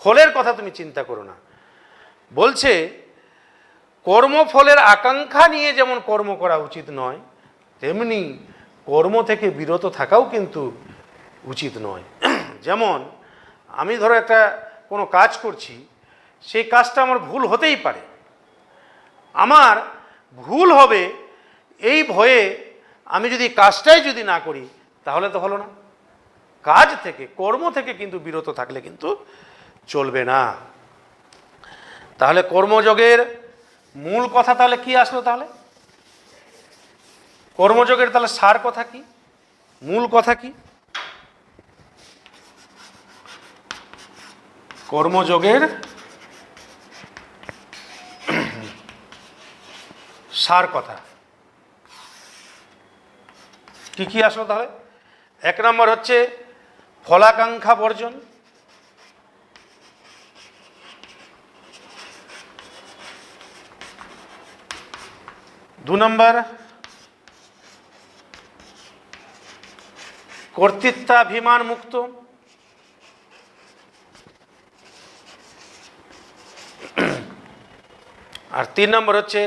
ফলের কথা তুমি চিন্তা করো না। বলছে কর্মফলের আকাঙ্ক্ষা নিয়ে যেমন কর্ম করা উচিত নয়, তেমনি কর্ম থেকে বিরত থাকাও কিন্তু উচিত নয়। যেমন আমি ধরো একটা কোনো কাজ করছি, সেই কাজটা আমার ভুল হতেই পারে। আমার ভুল হবে এই ভয়ে আমি যদি কাজটাই যদি না করি, তাহলে তো হলো না। কাজ থেকে, কর্ম থেকে কিন্তু বিরত থাকলে কিন্তু চলবে না। তাহলে কর্মযোগের মূল কথা তাহলে কি আসলো? তাহলে কর্মযোগের তাহলে সার কথা কি, মূল কথা কি? কর্মযোগের সার কথা কি কি আসলো তাহলে? 1 নম্বর হচ্ছে ফলাকাঙ্ক্ষা বর্জন, 2 নম্বর কর্তৃত্বাভিমান মুক্ত, আর 3 নম্বর হচ্ছে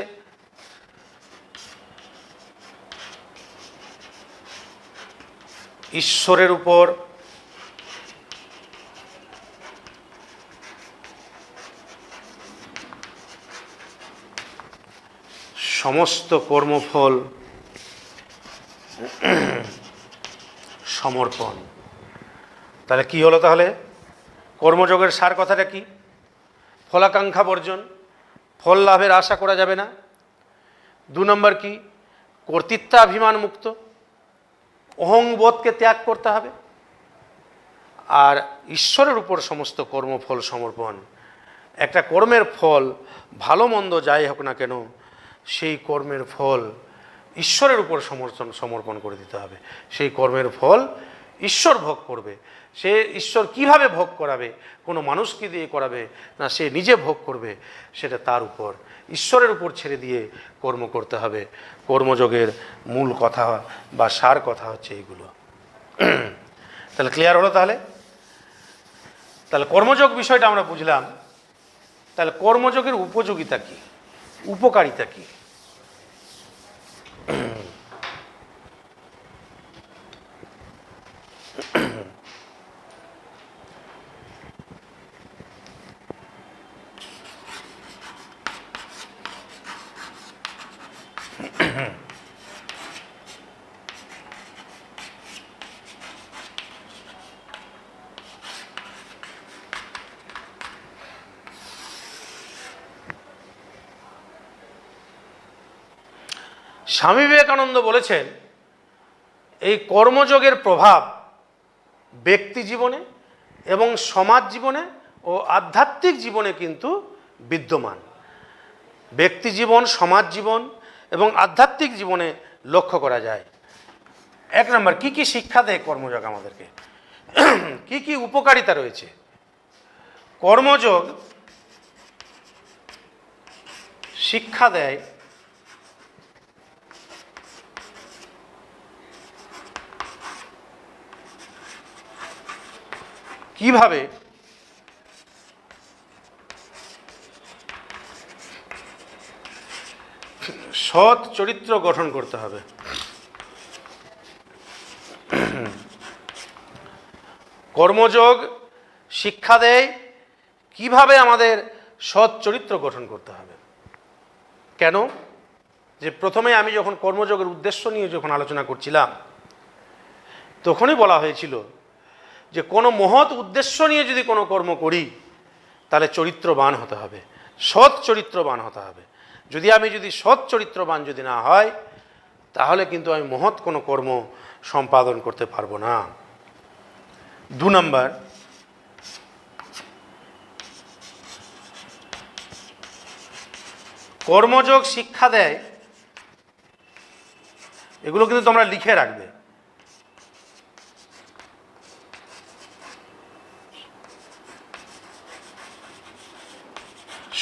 ঈশ্বরের উপর সমস্ত কর্মফল সমর্পণ। তাহলে কি হলো? তাহলে কর্মযোগের সার কথাটা কি? ফলাকাঙ্ক্ষা বর্জন, ফল লাভের আশা করা যাবে না। 2 নম্বর কি? কর্তৃত্বাভিমান মুক্ত, অহংবোধকে ত্যাগ করতে হবে। আর ঈশ্বরের উপর সমস্ত কর্মফল সমর্পণ। একটা কর্মের ফল ভালো মন্দ যাই হোক না কেন, সেই কর্মের ফল ঈশ্বরের উপর সমর্পণ করে দিতে হবে। সেই কর্মের ফল ঈশ্বর ভোগ করবে। সে ঈশ্বর কিভাবে ভোগ করাবে? কোনো মানুষকে দিয়ে করাবে না, সে নিজে ভোগ করবে, সেটা তার উপর, ঈশ্বরের উপর ছেড়ে দিয়ে কর্ম করতে হবে। কর্মযোগের মূল কথা বা সার কথা হচ্ছে এইগুলো। তাহলে ক্লিয়ার হলো? তাহলে কর্মযোগ বিষয়টা আমরা বুঝলাম। তাহলে কর্মযোগের উপযোগিতা কি, উপকারিতা কি? স্বামী বিবেকানন্দ বলেছেন এই কর্মযোগের প্রভাব ব্যক্তি জীবনে এবং সমাজ জীবনে ও আধ্যাত্মিক জীবনে কিন্তু বিদ্যমান। ব্যক্তি জীবন, সমাজ জীবন এবং আধ্যাত্মিক জীবনে লক্ষ্য করা যায়। 1 নম্বর, কি কি শিক্ষা দেয় কর্মযোগ আমাদেরকে, কি কি উপকারিতা রয়েছে? কর্মযোগ শিক্ষা দেয় কিভাবে সৎ চরিত্র গঠন করতে হবে। কর্মযোগ শিক্ষা দেয় কিভাবে আমাদের সৎ চরিত্র গঠন করতে হবে। কেন? যে প্রথমে আমি যখন কর্মযোগের উদ্দেশ্য নিয়ে যখন আলোচনা করছিলাম, তখনই বলা হয়েছিল যে কোনো মহৎ উদ্দেশ্য নিয়ে যদি কোনো কর্ম করি তাহলে চরিত্রবান হতে হবে, সৎ চরিত্রবান হতে হবে। যদি সৎ চরিত্রবান যদি না হয়, তাহলে কিন্তু আমি মহৎ কোনো কর্ম সম্পাদন করতে পারবো না। 2 নম্বর, কর্মযোগ শিক্ষা দেয়, এগুলো কিন্তু তোমরা লিখে রাখবে,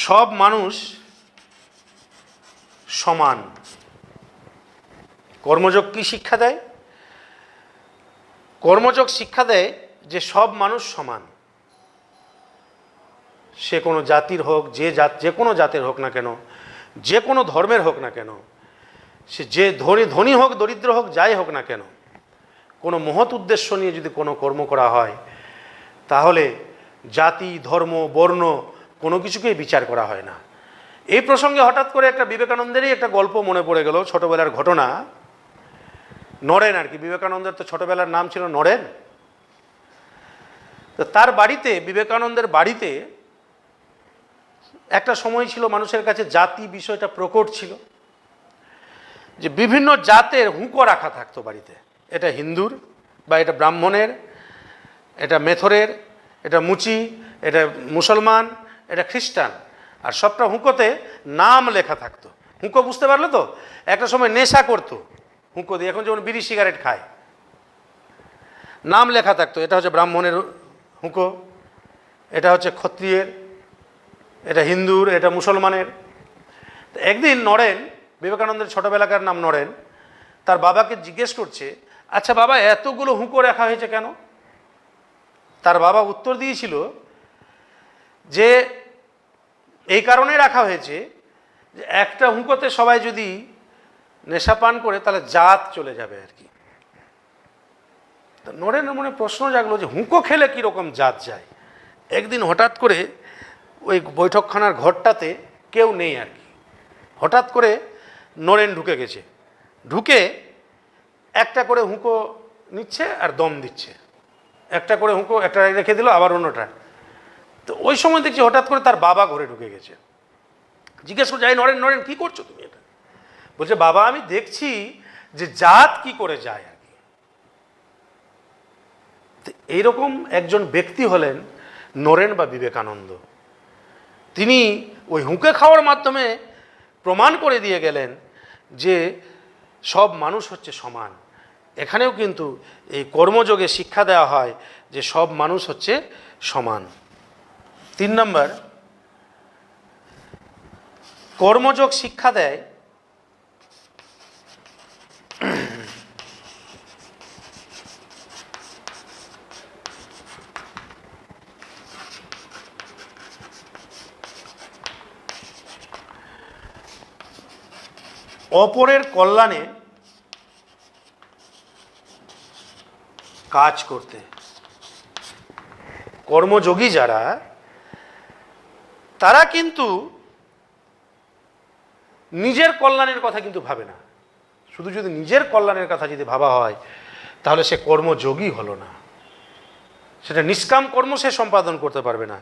সব মানুষ সমান। কর্মযোগ কি শিক্ষা দেয়? কর্মযোগ শিক্ষা দেয় যে সব মানুষ সমান। সে কোনো জাতির হোক, যে কোনো জাতের হোক না কেন, যে কোনো ধর্মের হোক না কেন, সে যে ধনী হোক দরিদ্র হোক, যাই হোক না কেন, কোনো মহৎ উদ্দেশ্য নিয়ে যদি কোনো কর্ম করা হয়, তাহলে জাতি, ধর্ম, বর্ণ কোনো কিছুকেই বিচার করা হয় না। এই প্রসঙ্গে হঠাৎ করে একটা বিবেকানন্দেরই একটা গল্প মনে পড়ে গেল, ছোটবেলার ঘটনা। নরেন আর কি, বিবেকানন্দের তো ছোটবেলার নাম ছিল নরেন। তো তার বাড়িতে, বিবেকানন্দের বাড়িতে একটা সময় ছিল মানুষের কাছে জাতি বিষয়টা প্রকট ছিল, যে বিভিন্ন জাতের হুঁকো রাখা থাকতো বাড়িতে। এটা হিন্দুর, বা এটা ব্রাহ্মণের, এটা মেথরের, এটা মুচি, এটা মুসলমান, এটা খ্রিস্টান, আর সবটা হুঁকোতে নাম লেখা থাকতো। হুঁকো বুঝতে পারলে তো? একটা সময় নেশা করতো হুঁকো দিয়ে, এখন যেমন বিড়ি সিগারেট খায়, নাম লেখা থাকতো। এটা হচ্ছে ব্রাহ্মণের হুঁকো, এটা হচ্ছে ক্ষত্রিয়ের, এটা হিন্দুর, এটা মুসলমানের। একদিন নরেন, বিবেকানন্দের ছোটবেলাকার নাম নরেন, তার বাবাকে জিজ্ঞেস করছে, আচ্ছা বাবা, এতগুলো হুঁকো রাখা হয়েছে কেন? তার বাবা উত্তর দিয়েছিল যে এই কারণে রাখা হয়েছে যে একটা হুঁকোতে সবাই যদি নেশা পান করে তাহলে জাত চলে যাবে আর কি। নরেনের মনে প্রশ্ন জাগলো যে হুঁকো খেলে কীরকম জাত যায়। একদিন হঠাৎ করে ওই বৈঠকখানার ঘরটাতে কেউ নেই আর কি, হঠাৎ করে নরেন ঢুকে গেছে, ঢুকে একটা করে হুঁকো নিচ্ছে আর দম দিচ্ছে, একটা করে হুঁকো একটা রেখে দিল আবার অন্যটা। তো ওই সময় দেখছি হঠাৎ করে তার বাবা ঘরে ঢুকে গেছে। জিজ্ঞেস করছে, এই নরেন, নরেন কী করছো তুমি এটা? বলছে, বাবা আমি দেখছি যে জাত কি করে যায় আর কি। এইরকম একজন ব্যক্তি হলেন নরেন বা বিবেকানন্দ। তিনি ওই হুঁকে খাওয়ার মাধ্যমে প্রমাণ করে দিয়ে গেলেন যে সব মানুষ হচ্ছে সমান। এখানেও কিন্তু এই কর্মযোগে শিক্ষা দেওয়া হয় যে সব মানুষ হচ্ছে সমান। 3 নম্বর, কর্মযোগ শিক্ষা দেয় অপরের কল্যাণে কাজ করতে। কর্মযোগী যারা, তারা কিন্তু নিজের কল্যাণের কথা কিন্তু ভাবে না। শুধু যদি নিজের কল্যাণের কথা যদি ভাবা হয় তাহলে সে কর্মযোগী হলো না, সেটা নিষ্কাম কর্ম সে সম্পাদন করতে পারবে না,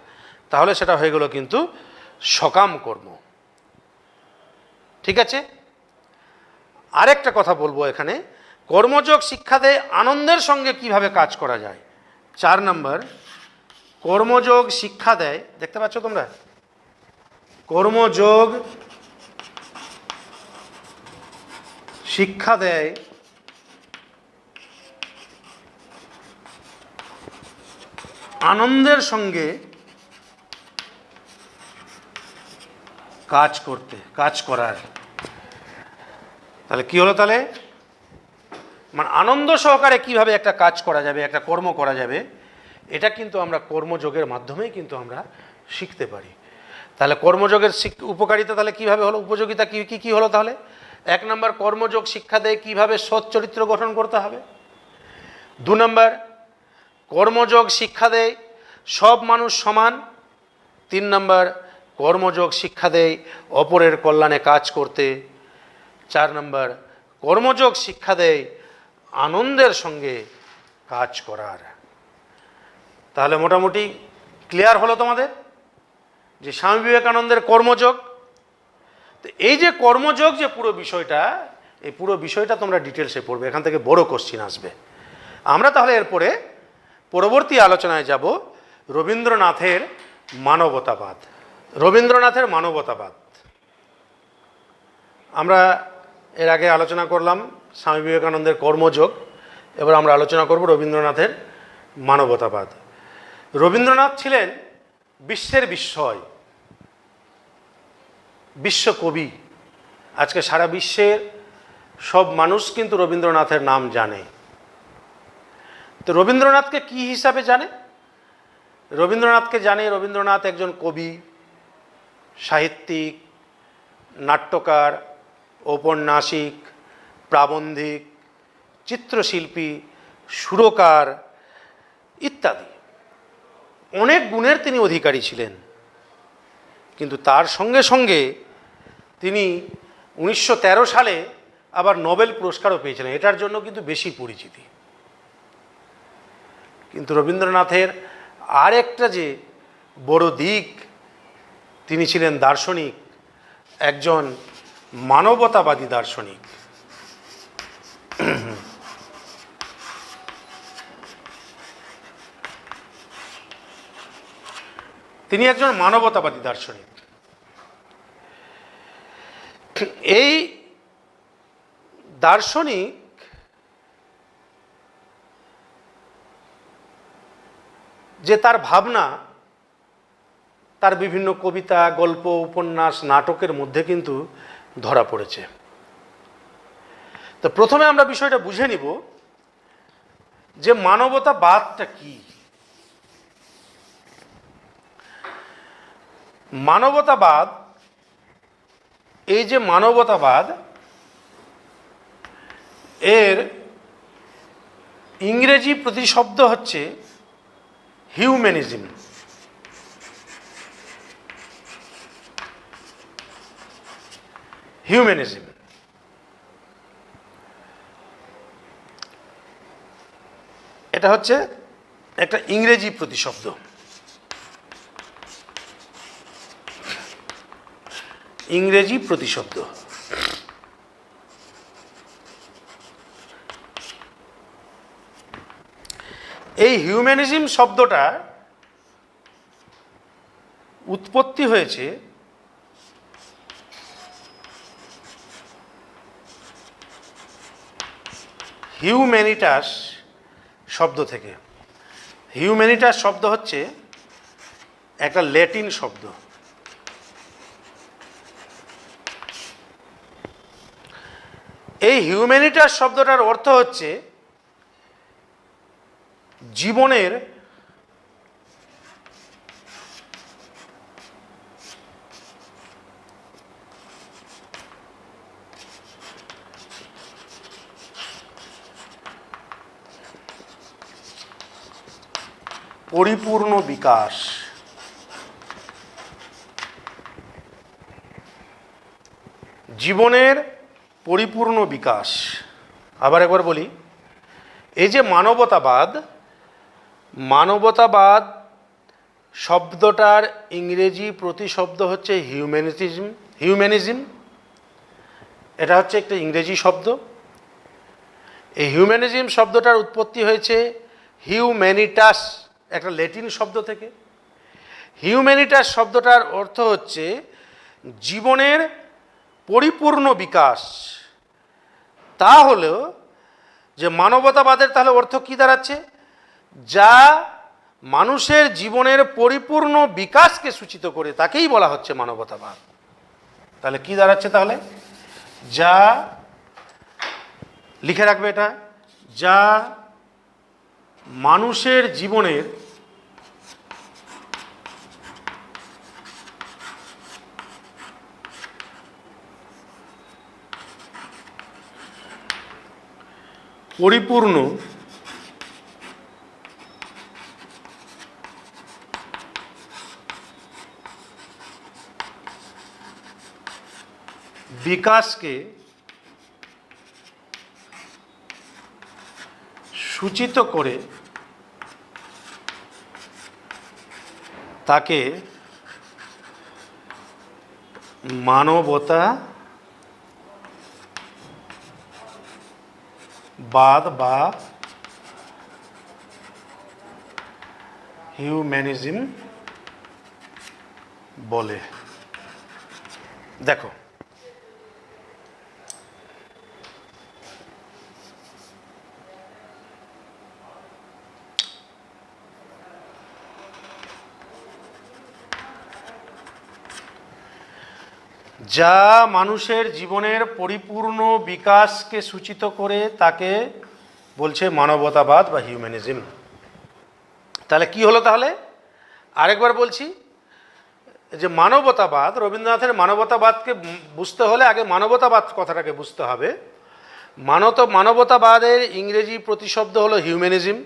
তাহলে সেটা হয়ে গেল কিন্তু সকাম কর্ম। ঠিক আছে, আরেকটা কথা বলবো এখানে, কর্মযোগ শিক্ষা দেয় আনন্দের সঙ্গে কিভাবে কাজ করা যায়। 4 নম্বর, কর্মযোগ শিক্ষা দেয়, দেখতে পাচ্ছ তোমরা, কর্মযোগ শিক্ষা দেয় আনন্দের সঙ্গে কাজ করতে, কাজ করার। তাহলে কি হলো? তাহলে মানে আনন্দ সহকারে কিভাবে একটা কাজ করা যাবে, একটা কর্ম করা যাবে, এটা কিন্তু আমরা কর্মযোগের মাধ্যমেই কিন্তু আমরা শিখতে পারি। তাহলে কর্মযোগের উপকারিতা তাহলে কিভাবে হলো, উপযোগিতা কি কি কি হলো? তাহলে 1 নম্বর, কর্মযোগ শিক্ষা দেয় কিভাবে সৎ চরিত্র গঠন করতে হবে। 2 নম্বর, কর্মযোগ শিক্ষা দেয় সব মানুষ সমান। 3 নম্বর, কর্মযোগ শিক্ষা দেয় অপরের কল্যাণে কাজ করতে। 4 নম্বর, কর্মযোগ শিক্ষা দেয় আনন্দের সঙ্গে কাজ করার। তাহলে মোটামুটি ক্লিয়ার হলো তোমাদের যে স্বামী বিবেকানন্দের কর্মযোগ। তো এই যে কর্মযোগ যে পুরো বিষয়টা, এই পুরো বিষয়টা তোমরা ডিটেলসে পড়বে, এখান থেকে বড় কোশ্চিন আসবে। আমরা তাহলে এরপরে পরবর্তী আলোচনায় যাব রবীন্দ্রনাথের মানবতাবাদ। রবীন্দ্রনাথের মানবতাবাদ আমরা এর আগে আলোচনা করলাম স্বামী বিবেকানন্দের কর্মযোগ, এবার আমরা আলোচনা করব রবীন্দ্রনাথের মানবতাবাদ। রবীন্দ্রনাথ ছিলেন বিশ্বের বিস্ময়, বিশ্বকবি। আজকে সারা বিশ্বের সব মানুষ কিন্তু রবীন্দ্রনাথের নাম জানে। তো রবীন্দ্রনাথকে কি হিসাবে জানে? রবীন্দ্রনাথকে জানে রবীন্দ্রনাথ একজন কবি, সাহিত্যিক, নাট্যকার, ঔপন্যাসিক, প্রাবন্ধিক, চিত্রশিল্পী, সুরকার ইত্যাদি অনেক গুণের তিনি অধিকারী ছিলেন। কিন্তু তার সঙ্গে সঙ্গে তিনি 1913 সালে আবার নোবেল পুরস্কারও পেয়েছিলেন, এটার জন্য কিন্তু বেশি পরিচিতি। কিন্তু রবীন্দ্রনাথের আরেকটা যে বড় দিক, তিনি ছিলেন দার্শনিক, একজন মানবতাবাদী দার্শনিক। তিনি একজন মানবতাবাদী দার্শনিক। এই দার্শনিক যে তার ভাবনা তার বিভিন্ন কবিতা, গল্প, উপন্যাস, নাটকের মধ্যে কিন্তু ধরা পড়েছে। তো প্রথমে আমরা বিষয়টা বুঝে নিব যে মানবতাবাদটা কি। মানবতাবাদ, এই যে মানবতাবাদ, এর ইংরেজি প্রতিশব্দ হচ্ছে হিউম্যানিজম। হিউম্যানিজম এটা হচ্ছে একটা ইংরেজি প্রতিশব্দ। ইংরেজি প্রতিশব্দ। এই হিউম্যানিজম শব্দটা উৎপত্তি হয়েছে হিউম্যানিটাস শব্দ থেকে। হিউম্যানিটাস শব্দ হচ্ছে একটা ল্যাটিন শব্দ। এই হিউম্যানিটাস শব্দটার অর্থ হচ্ছে জীবনের পরিপূর্ণ বিকাশ। জীবনের পরিপূর্ণ বিকাশ। আবার একবার বলি, এই যে মানবতাবাদ, মানবতাবাদ শব্দটার ইংরেজি প্রতিশব্দ হচ্ছে হিউম্যানিটিজম, হিউম্যানিজম। এটা হচ্ছে একটা ইংরেজি শব্দ। এই হিউম্যানিজম শব্দটার উৎপত্তি হয়েছে হিউম্যানিটাস, একটা ল্যাটিন শব্দ থেকে। হিউম্যানিটাস শব্দটার অর্থ হচ্ছে জীবনের পরিপূর্ণ বিকাশ। তা হলো যে মানবতাবাদের তাহলে অর্থ কী দাঁড়াচ্ছে? যা মানুষের জীবনের পরিপূর্ণ বিকাশকে সূচিত করে তাকেই বলা হচ্ছে মানবতাবাদ। তাহলে কি দাঁড়াচ্ছে? তাহলে যা, লিখে রাখবে এটা, যা মানুষের জীবনের পরিপূর্ণ বিকাশকে সূচিত করে তাকে মানবতাবাদ বা হিউম্যানিজম বলে। দেখো, যা মানুষের জীবনের পরিপূর্ণ বিকাশকে সূচিত করে তাকে বলছে মানবতাবাদ বা হিউম্যানিজম। তাহলে কি হলো? তাহলে আরেকবার বলছি যে মানবতাবাদ, রবীন্দ্রনাথের মানবতাবাদকে বুঝতে হলে আগে মানবতাবাদ কথাটাকে বুঝতে হবে। মানবতাবাদের ইংরেজি প্রতিশব্দ হলো হিউম্যানিজম,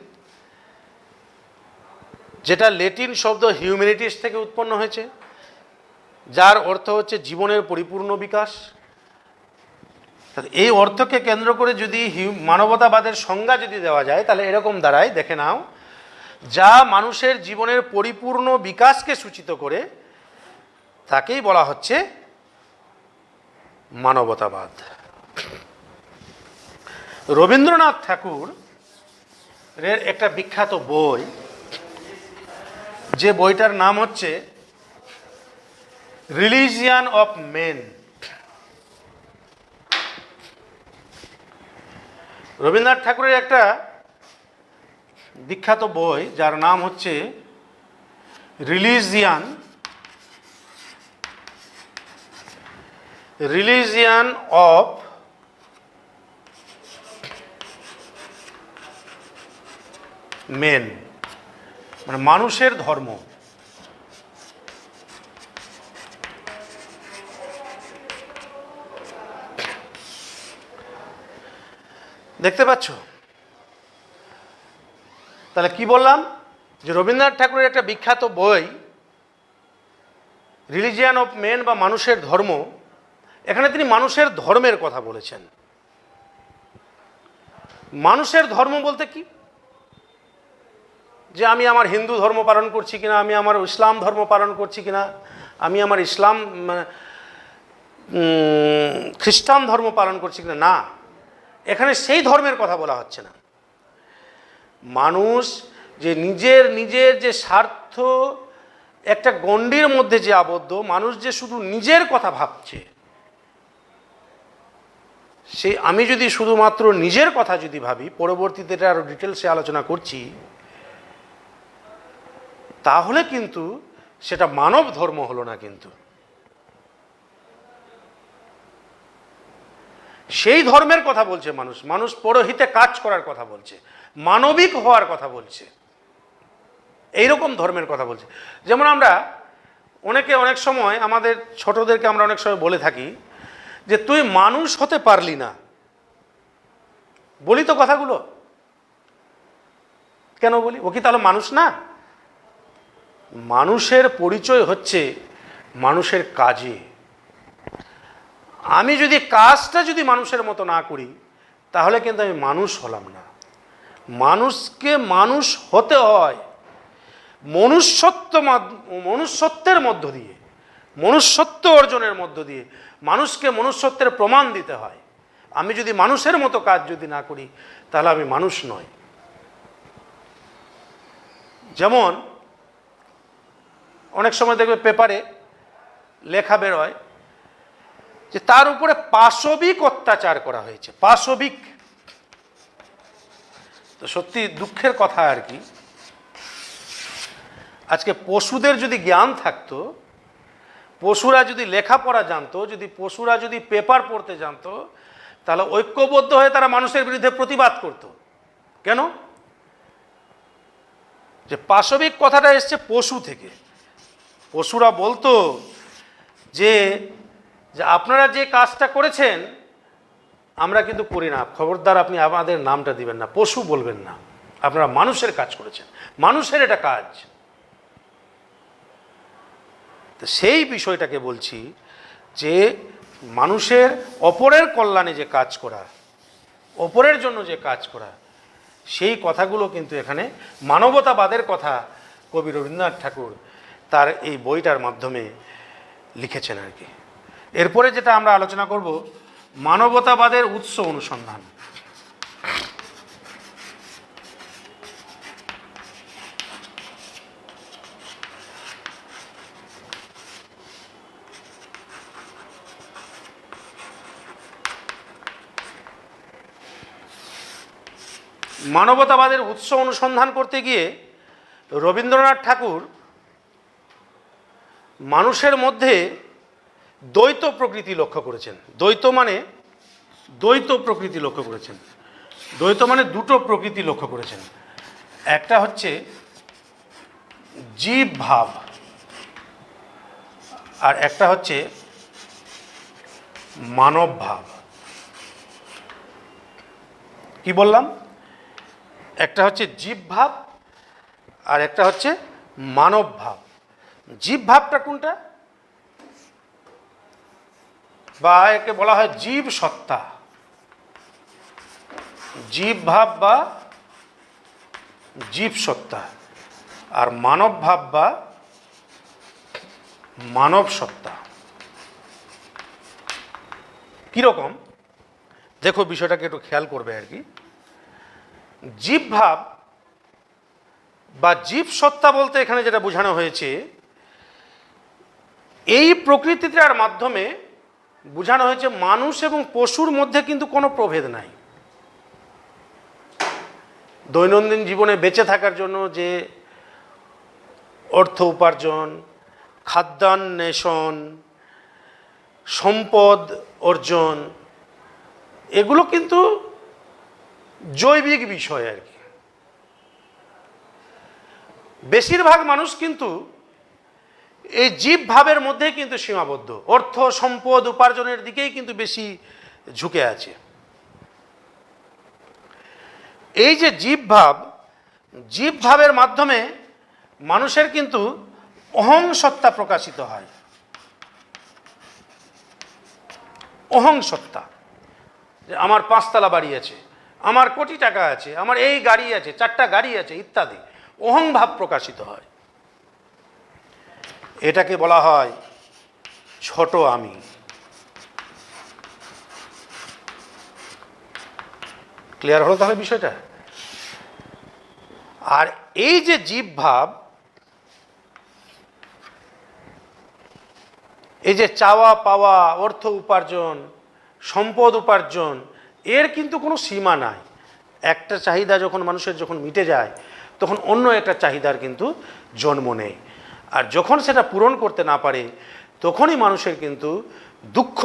যেটা ল্যাটিন শব্দ হিউম্যানিটিস থেকে উৎপন্ন হয়েছে, যার অর্থ হচ্ছে জীবনের পরিপূর্ণ বিকাশ। এই অর্থকে কেন্দ্র করে যদি মানবতাবাদের সংজ্ঞা যদি দেওয়া যায় তাহলে এরকম দাঁড়ায়, দেখে নাও, যা মানুষের জীবনের পরিপূর্ণ বিকাশকে সূচিত করে তাকেই বলা হচ্ছে মানবতাবাদ। রবীন্দ্রনাথ ঠাকুরের একটা বিখ্যাত বই, যে বইটার নাম হচ্ছে রিলিজিয়ান অফ মেন। রবীন্দ্রনাথ ঠাকুরের একটা বিখ্যাত বই যার নাম হচ্ছে রিলিজিয়ান অফ মেন, মানে মানুষের ধর্ম। দেখতে পাচ্ছ? তাহলে কি বললাম, যে রবীন্দ্রনাথ ঠাকুরের একটা বিখ্যাত বই রিলিজিয়ান অফ মেন বা মানুষের ধর্ম, এখানে তিনি মানুষের ধর্মের কথা বলেছেন। মানুষের ধর্ম বলতে কি, যে আমি আমার হিন্দু ধর্ম পালন করছি কিনা, আমি আমার ইসলাম ধর্ম পালন করছি কিনা, আমি আমার খ্রিস্টান ধর্ম পালন করছি কিনা, না, এখানে সেই ধর্মের কথা বলা হচ্ছে না। মানুষ যে নিজের যে স্বার্থ একটা গণ্ডির মধ্যে যে আবদ্ধ, মানুষ যে শুধু নিজের কথা ভাবছে, সেই আমি যদি শুধুমাত্র নিজের কথা যদি ভাবি, পরবর্তীতে এটা আরো ডিটেলসে আলোচনা করছি, তাহলে কিন্তু সেটা মানব ধর্ম হলো না। কিন্তু সেই ধর্মের কথা বলছে মানুষ, মানুষ পরহিতে কাজ করার কথা বলছে, মানবিক হওয়ার কথা বলছে, এইরকম ধর্মের কথা বলছে। যেমন আমরা অনেক সময় আমাদের ছোটদেরকে আমরা অনেক সময় বলে থাকি যে তুই মানুষ হতে পারলি না, বলি তো কথাগুলো। কেন বলি? ও কি তাহলে মানুষ না? মানুষের পরিচয় হচ্ছে মানুষের কাজে। আমি যদি কাজটা যদি মানুষের মতো না করি, তাহলে কিন্তু আমি মানুষ হলাম না। মানুষকে মানুষ হতে হয় মনুষ্যত্বের মধ্য দিয়ে, মনুষ্যত্ব অর্জনের মধ্য দিয়ে মানুষকে মনুষ্যত্বের প্রমাণ দিতে হয়। আমি যদি মানুষের মতো কাজ যদি না করি, তাহলে আমি মানুষ নই। যেমন অনেক সময় দেখবে পেপারে লেখা বেরোয় যে তার উপরে পাশবিক অত্যাচার করা হয়েছে। পাশবিক, তো সত্যি দুঃখের কথা আর কি। আজকে পশুদের যদি জ্ঞান থাকতো, পশুরা যদি লেখাপড়া জানতো, যদি পশুরা যদি পেপার পড়তে জানতো, তাহলে ঐক্যবদ্ধ হয়ে তারা মানুষের বিরুদ্ধে প্রতিবাদ করত। কেন? যে পাশবিক কথাটা এসছে পশু থেকে। পশুরা বলতো যে আপনারা যে কাজটা করেছেন আমরা কিন্তু করি না, খবরদার আপনি আমাদের নামটা দিবেন না, পশু বলবেন না, আপনারা মানুষের কাজ করেছেন, মানুষের এটা কাজ। তো সেই বিষয়টাকে বলছি যে মানুষের অপরের কল্যাণে যে কাজ করা, অপরের জন্য যে কাজ করা, সেই কথাগুলো কিন্তু এখানে মানবতাবাদের কথা কবি রবীন্দ্রনাথ ঠাকুর তার এই বইটার মাধ্যমে লিখেছেন আর কি। এরপরে যেটা আমরা আলোচনা করব, মানবতাবাদের উৎস অনুসন্ধান। মানবতাবাদের উৎস অনুসন্ধান করতে গিয়ে রবীন্দ্রনাথ ঠাকুর মানুষের মধ্যে দ্বৈত প্রকৃতি লক্ষ্য করেছেন। দ্বৈত প্রকৃতি লক্ষ্য করেছেন। দ্বৈত মানে দুটো প্রকৃতি লক্ষ্য করেছেন। একটা হচ্ছে জীব ভাব, আর একটা হচ্ছে মানব ভাব। কি বললাম? একটা হচ্ছে জীব ভাব আর একটা হচ্ছে মানব ভাব। জীব ভাবটা কোনটা? বা একে বলা হয় জীব সত্তা। জীব ভাব বা জীব সত্তা, আর মানব ভাব বা মানব সত্তা। কিরকম দেখো, বিষয়টাকে একটু খেয়াল করবে আর কি। জীব ভাব বা জীব সত্তা বলতে এখানে যেটা বোঝানো হয়েছে, এই প্রকৃতিটার মাধ্যমে বোঝানো হয়েছে মানুষ এবং পশুর মধ্যে কিন্তু কোনো প্রভেদ নাই। দৈনন্দিন জীবনে বেঁচে থাকার জন্য যে অর্থ উপার্জন, খাদ্যান্বেষণ, সম্পদ অর্জন, এগুলো কিন্তু জৈবিক বিষয় আর কি। বেশিরভাগ মানুষ কিন্তু এই জীব ভাবের মধ্যেই কিন্তু সীমাবদ্ধ, অর্থ সম্পদ উপার্জনের দিকেই কিন্তু বেশি ঝুঁকে আছে। এই যে জীব ভাবের মাধ্যমে মানুষের কিন্তু অহং সত্তা প্রকাশিত হয়। অহং সত্তা, যে আমার 5 তলা বাড়ি আছে, আমার কোটি টাকা আছে, আমার এই গাড়ি আছে, 4টা গাড়ি আছে ইত্যাদি, অহং ভাব প্রকাশিত হয়। এটাকে বলা হয় ছোট আমি। ক্লিয়ার হলো তাহলে বিষয়টা? আর এই যে জীব ভাব, এই যে চাওয়া পাওয়া, অর্থ উপার্জন, সম্পদ উপার্জন, এর কিন্তু কোনো সীমা নাই। একটা চাহিদা যখন মানুষের যখন মিটে যায়, তখন অন্য একটা চাহিদার কিন্তু জন্ম নেয়। আর যখন সেটা পূরণ করতে না পারে, তখনই মানুষের কিন্তু দুঃখ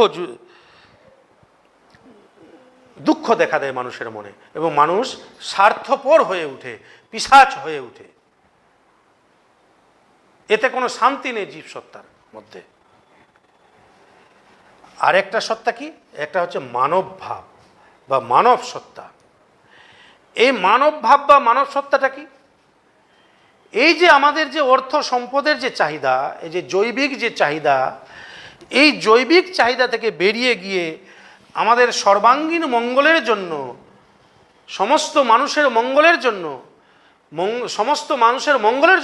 দেখা দেয় মানুষের মনে, এবং মানুষ স্বার্থপর হয়ে উঠে, পিশাচ হয়ে উঠে। এতে কোনো শান্তি নেই জীব সত্তার মধ্যে। আর একটা সত্তা কি? একটা হচ্ছে মানব ভাব বা মানব সত্তা। এই মানব ভাব বা মানব সত্তাটা কি? এই যে আমাদের যে অর্থ সম্পদের যে চাহিদা, এই যে জৈবিক যে চাহিদা, এই জৈবিক চাহিদা থেকে বেরিয়ে গিয়ে আমাদের সর্বাঙ্গীন মঙ্গলের জন্য, সমস্ত মানুষের মঙ্গলের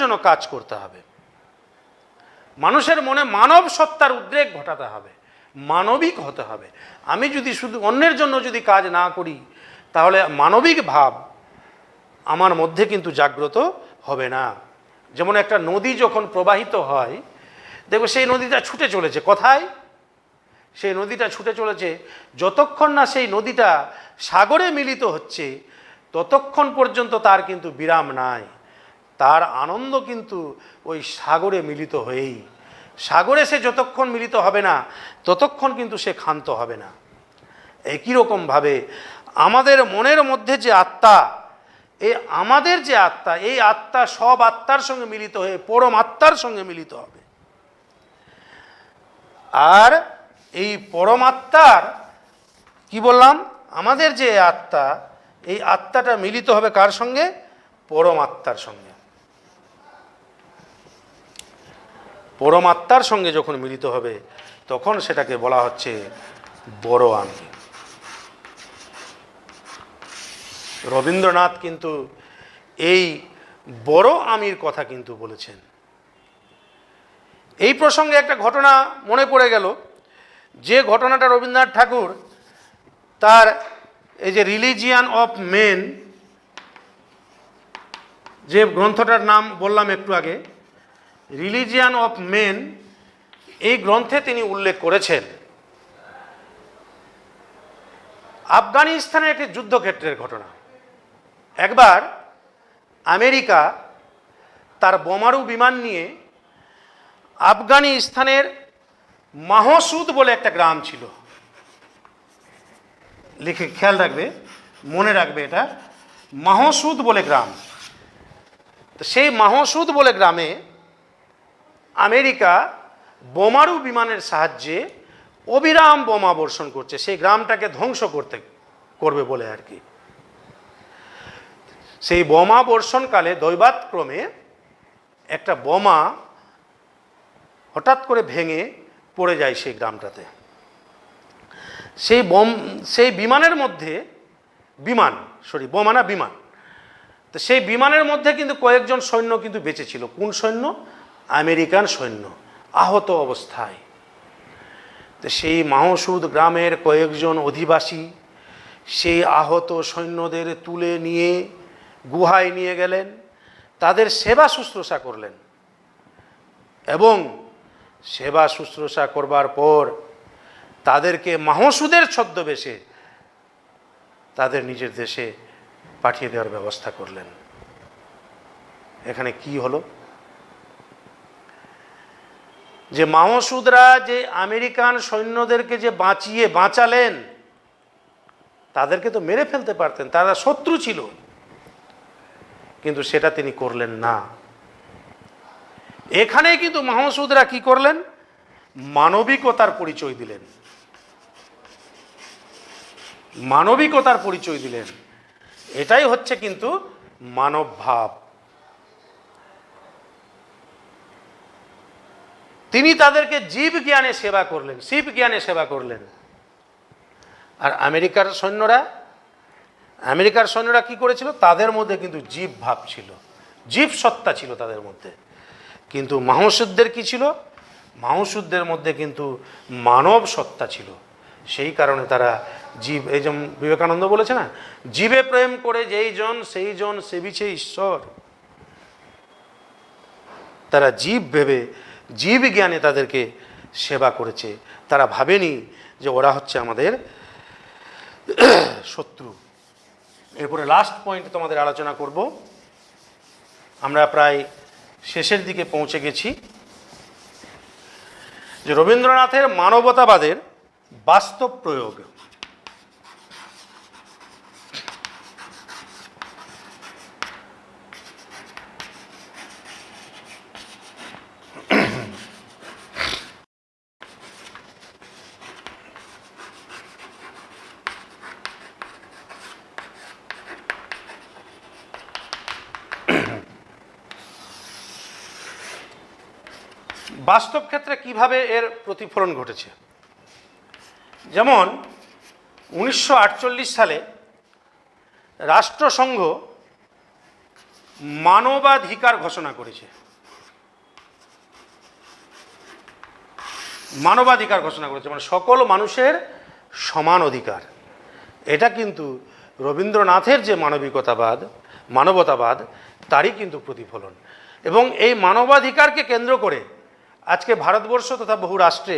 জন্য, কাজ করতে হবে। মানুষের মনে মানব সত্তার উদ্রেক ঘটাতে হবে, মানবিক হতে হবে। আমি যদি শুধু অন্যের জন্য যদি কাজ না করি, তাহলে মানবিক ভাব আমার মধ্যে কিন্তু জাগ্রত হবে না। যেমন একটা নদী যখন প্রবাহিত হয়, দেখো সেই নদীটা ছুটে চলেছে কোথায়? সেই নদীটা ছুটে চলেছে যতক্ষণ না সেই নদীটা সাগরে মিলিত হচ্ছে, ততক্ষণ পর্যন্ত তার কিন্তু বিরাম নাই। তার আনন্দ কিন্তু ওই সাগরে মিলিত হয়েই। সাগরে সে যতক্ষণ মিলিত হবে না, ততক্ষণ কিন্তু সে ক্ষান্ত হবে না। একই রকমভাবে আমাদের মনের মধ্যে যে আত্মা, আমাদের যে আত্মা, এই আত্মা সব আত্মার সঙ্গে মিলিত হয়ে পরমাত্মার সঙ্গে মিলিত হবে। আর এই পরমাত্মার কি বললাম, আমাদের যে আত্মা, এই আত্মাটা মিলিত হবে কার সঙ্গে? পরমাত্মার সঙ্গে। পরমাত্মার সঙ্গে যখন মিলিত হবে, তখন সেটাকে বলা হচ্ছে বড় আমি। রবীন্দ্রনাথ কিন্তু এই বড় আমির কথা কিন্তু বলেছেন। এই প্রসঙ্গে একটা ঘটনা মনে পড়ে গেল, যে ঘটনাটা রবীন্দ্রনাথ ঠাকুর তার এই যে রিলিজিয়ান অফ মেন, যে গ্রন্থটার নাম বললাম একটু আগে, রিলিজিয়ান অফ মেন, এই গ্রন্থে তিনি উল্লেখ করেছেন আফগানিস্তানের একটি যুদ্ধক্ষেত্রের ঘটনা। একবার আমেরিকা তার বোমারু বিমান নিয়ে আফগানিস্তানের মাহসুদ বলে একটা গ্রাম ছিল, লিখে খেয়াল রাখবে, মনে রাখবে, এটা মাহসুদ বলে গ্রাম। তো সেই মাহসুদ বলে গ্রামে আমেরিকা বোমারু বিমানের সাহায্যে অবিরাম বোমা বর্ষণ করছে, সেই গ্রামটাকে ধ্বংস করবে বলে আর কি। সেই বোমা বর্ষণকালে দৈবাতক্রমে একটা বোমা হঠাৎ করে ভেঙে পড়ে যায় সেই গ্রামটাতে। সেই বিমানের মধ্যে, বিমান তো সেই বিমানের মধ্যে কিন্তু কয়েকজন সৈন্য কিন্তু বেঁচে ছিল। কোন সৈন্য? আমেরিকান সৈন্য, আহত অবস্থায়। তো সেই মাহসুদ গ্রামের কয়েকজন অধিবাসী সেই আহত সৈন্যদের তুলে নিয়ে গুহায় নিয়ে গেলেন, তাদের সেবা শুশ্রূষা করলেন এবং সেবা শুশ্রূষা করবার পর তাদেরকে মাহসুদের ছদ্মবেশে তাদের নিজের দেশে পাঠিয়ে দেওয়ার ব্যবস্থা করলেন। এখানে কি হলো? যে মাহসুদরা যে আমেরিকান সৈন্যদেরকে যে বাঁচালেন, তাদেরকে তো মেরে ফেলতে পারতেন, তারা শত্রু ছিল, কিন্তু সেটা তিনি করলেন না। এখানে কিন্তু মাহসুদরা কি করলেন? মানবিকতার পরিচয় দিলেন, মানবিকতার পরিচয় দিলেন। এটাই হচ্ছে কিন্তু মানব ভাব। তিনি তাদেরকে জীব জ্ঞানে সেবা করলেন, শিব জ্ঞানে সেবা করলেন। আর আমেরিকার সৈন্যরা কি করেছিল? তাদের মধ্যে কিন্তু জীব ভাব ছিল, জীব সত্তা ছিল তাদের মধ্যে। কিন্তু মাহসুদদের কি ছিল? মাহসুদদের মধ্যে কিন্তু মানব সত্তা ছিল। সেই কারণে তারা জীব, এই যেমন বিবেকানন্দ বলেছে না, জীবে প্রেম করে যেই জন সেই জন সেবিছে ঈশ্বর। তারা জীব ভেবে, জীব জ্ঞানে তাদেরকে সেবা করেছে। তারা ভাবেনি যে ওরা হচ্ছে আমাদের শত্রু। এরপরে লাস্ট পয়েন্ট তোমাদের আলোচনা করব। আমরা প্রায় শেষের দিকে পৌঁছে গেছি। যে রবীন্দ্রনাথের মানবতাবাদের বাস্তব প্রয়োগ। বাস্তব ক্ষেত্রে কিভাবে এর প্রতিফলন ঘটেছে? যেমন 1948 সালে রাষ্ট্রসংঘ মানবাধিকার ঘোষণা করেছে। মানবাধিকার ঘোষণা করেছে মানে সকল মানুষের সমান অধিকার। এটা কিন্তু রবীন্দ্রনাথের যে মানবতাবাদ তারই কিন্তু প্রতিফলন। এবং এই মানবাধিকারকে কেন্দ্র করে আজকে ভারতবর্ষ তথা বহু রাষ্ট্রে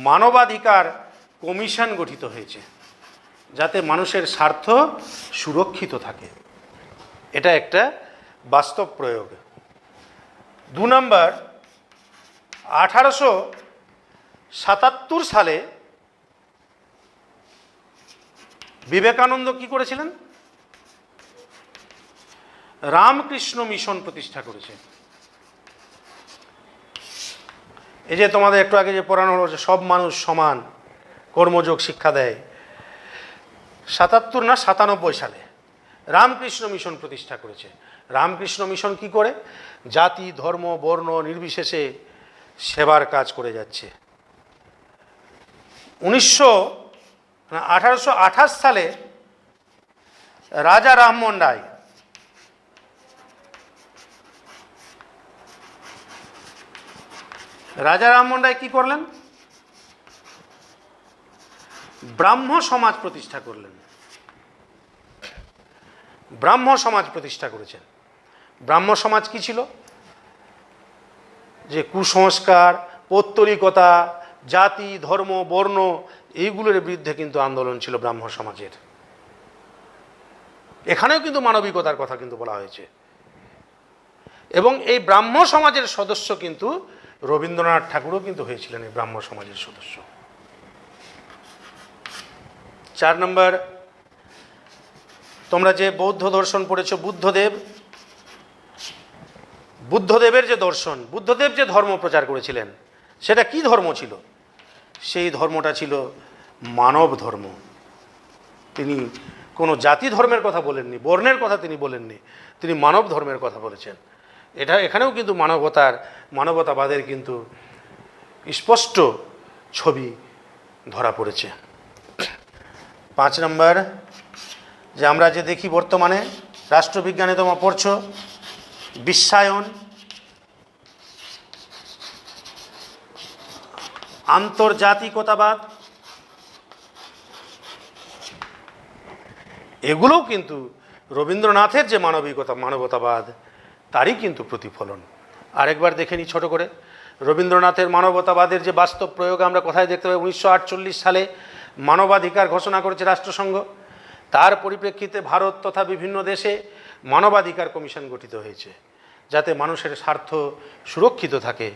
মানবাধিকার কমিশন গঠিত হয়েছে, যাতে মানুষের স্বার্থ সুরক্ষিত থাকে। এটা একটা বাস্তব প্রয়োগ। 2 নম্বর, 1877 সালে বিবেকানন্দ কি করেছিলেন? রামকৃষ্ণ মিশন প্রতিষ্ঠা করেছে। এই যে তোমাদের একটু আগে যে পড়ানো হলো যে সব মানুষ সমান, কর্মযোগ শিক্ষা দেয়, 77 না 97 সালে রামকৃষ্ণ মিশন প্রতিষ্ঠা করেছে। রামকৃষ্ণ মিশন কি করে? জাতি ধর্ম বর্ণ নির্বিশেষে সেবার কাজ করে যাচ্ছে। 1828 সালে রাজা রামমোহন রায় কি করলেন? ব্রাহ্ম সমাজ প্রতিষ্ঠা করলেন। ব্রাহ্ম সমাজ প্রতিষ্ঠা করেছেন। ব্রাহ্ম সমাজ কি ছিল? যে কুসংস্কার, পৌত্তলিকতা, জাতি ধর্ম বর্ণ এইগুলোর বিরুদ্ধে কিন্তু আন্দোলন ছিল ব্রাহ্ম সমাজের। এখানেও কিন্তু মানবিকতার কথা কিন্তু বলা হয়েছে। এবং এই ব্রাহ্ম সমাজের সদস্য কিন্তু রবীন্দ্রনাথ ঠাকুরও কিন্তু হয়েছিলেন এই ব্রাহ্ম সমাজের সদস্য। 4 নম্বর, তোমরা যে বৌদ্ধ দর্শন পড়েছ, বুদ্ধদেবের যে দর্শন, বুদ্ধদেব যে ধর্ম প্রচার করেছিলেন সেটা কি ধর্ম ছিল? সেই ধর্মটা ছিল মানব ধর্ম। তিনি কোনো জাতি ধর্মের কথা বলেননি, বর্ণের কথা তিনি বলেননি, তিনি মানব ধর্মের কথা বলেছেন। এখানেও কিন্তু মানবতাবাদের কিন্তু স্পষ্ট ছবি ধরা পড়েছে। 5 নম্বর, যে আমরা যে দেখি বর্তমানে রাষ্ট্রবিজ্ঞানে তোমরা পড়ছো, বিশ্বায়ন, আন্তর্জাতিকতাবাদ, এগুলোও কিন্তু রবীন্দ্রনাথের যে মানবতাবাদ তারই কিন্তু প্রতিফলন। আরেকবার দেখে নিই ছোট করে, রবীন্দ্রনাথের মানবতাবাদের যে বাস্তব প্রয়োগ আমরা কোথায় দেখতে পাই, 1948 সালে মানবাধিকার ঘোষণা করেছে রাষ্ট্রসংঘ। তার পরিপ্রেক্ষিতে ভারত তথা বিভিন্ন দেশে মানবাধিকার কমিশন গঠিত হয়েছে, যাতে মানুষের স্বার্থ সুরক্ষিত থাকে।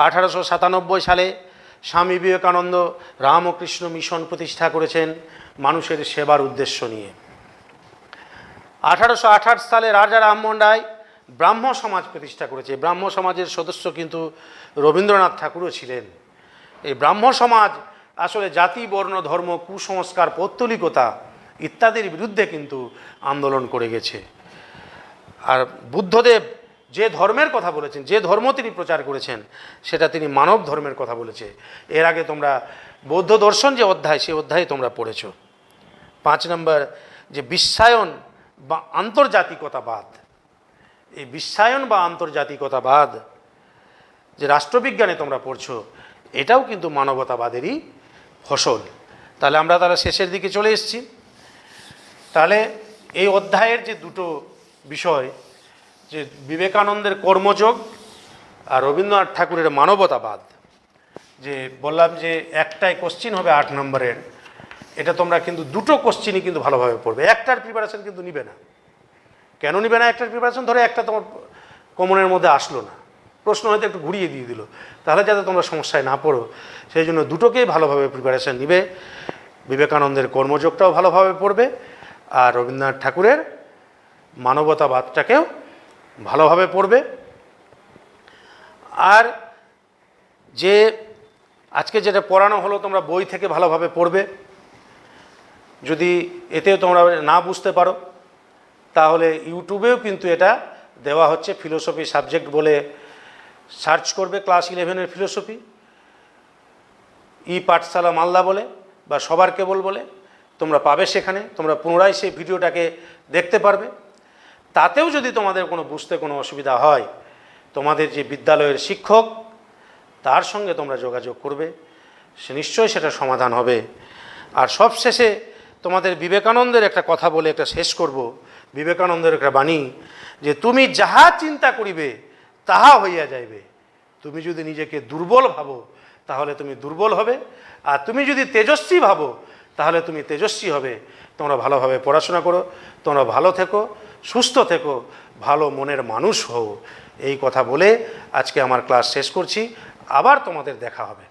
1897 সালে স্বামী বিবেকানন্দ রামকৃষ্ণ মিশন প্রতিষ্ঠা করেছেন মানুষের সেবার উদ্দেশ্য নিয়ে। 1828 সালে রাজা রামমোহন রায় ব্রাহ্ম সমাজ প্রতিষ্ঠা করেছে। ব্রাহ্ম সমাজের সদস্য কিন্তু রবীন্দ্রনাথ ঠাকুরও ছিলেন। এই ব্রাহ্ম সমাজ আসলে জাতি, বর্ণ, ধর্ম, কুসংস্কার, পৌত্তলিকতা ইত্যাদির বিরুদ্ধে কিন্তু আন্দোলন করে গেছে। আর বুদ্ধদেব যে ধর্মের কথা বলেছেন, যে ধর্ম তিনি প্রচার করেছেন, সেটা তিনি মানব ধর্মের কথা বলেছে। এর আগে তোমরা বৌদ্ধ দর্শন যে অধ্যায়, সেই অধ্যায়ে তোমরা পড়েছ। 5 নম্বর যে বিশ্বায়ন বা আন্তর্জাতিকতাবাদ, এই বিশ্বায়ন বা আন্তর্জাতিকতাবাদ যে রাষ্ট্রবিজ্ঞানে তোমরা পড়ছো, এটাও কিন্তু মানবতাবাদেরই ফসল। তাহলে আমরা শেষের দিকে চলে এসেছি। তাহলে এই অধ্যায়ের যে দুটো বিষয়, যে বিবেকানন্দের কর্মযোগ আর রবীন্দ্রনাথ ঠাকুরের মানবতাবাদ, যে বললাম যে একটাই কোশ্চিন হবে 8 নম্বরের, এটা তোমরা কিন্তু দুটো কোশ্চিনই কিন্তু ভালোভাবে পড়বে। একটার প্রিপারেশন কিন্তু নিবে না। কেন নিবে না একটার প্রিপারেশন? ধরে একটা তোমার কমনের মধ্যে আসলো না, প্রশ্ন হয়তো একটু ঘুরিয়ে দিয়ে দিল, তাহলে যাতে তোমরা সমস্যায় না পড়ো, সেই জন্য দুটোকেই ভালোভাবে প্রিপারেশন নিবে। বিবেকানন্দের কর্মযোগটাও ভালোভাবে পড়বে, আর রবীন্দ্রনাথ ঠাকুরের মানবতাবাদটাকেও ভালোভাবে পড়বে। আর যে আজকে যেটা পড়ানো হলো, তোমরা বই থেকে ভালোভাবে পড়বে। যদি এতেও তোমরা না বুঝতে পারো, তাহলে ইউটিউবেও কিন্তু এটা দেওয়া হচ্ছে। ফিলোসফি সাবজেক্ট বলে সার্চ করবে, ক্লাস 11-এর ফিলোসফি, পাঠশালা মালদা বলে বা সবার কেবল বলে তোমরা পাবে। সেখানে তোমরা পুনরায় সেই ভিডিওটাকে দেখতে পারবে। তাতেও যদি তোমাদের কোনো বুঝতে কোনো অসুবিধা হয়, তোমাদের যে বিদ্যালয়ের শিক্ষক, তার সঙ্গে তোমরা যোগাযোগ করবে, সে নিশ্চয়ই সেটা সমাধান হবে। আর সবশেষে তোমাদের বিবেকানন্দের একটা কথা বলে একটা শেষ করব। বিবেকানন্দের একটা বাণী, যে তুমি যাহা চিন্তা করিবে তাহা হইয়া যাইবে। তুমি যদি নিজেকে দুর্বল ভাবো, তাহলে তুমি দুর্বল হবে, আর তুমি যদি তেজস্বী ভাবো, তাহলে তুমি তেজস্বী হবে। তোমরা ভালোভাবে পড়াশোনা করো, তোমরা ভালো থেকো, সুস্থ থেকো, ভালো মনের মানুষ হও। এই কথা বলে আজকে আমার ক্লাস শেষ করছি। আবার তোমাদের দেখা হবে।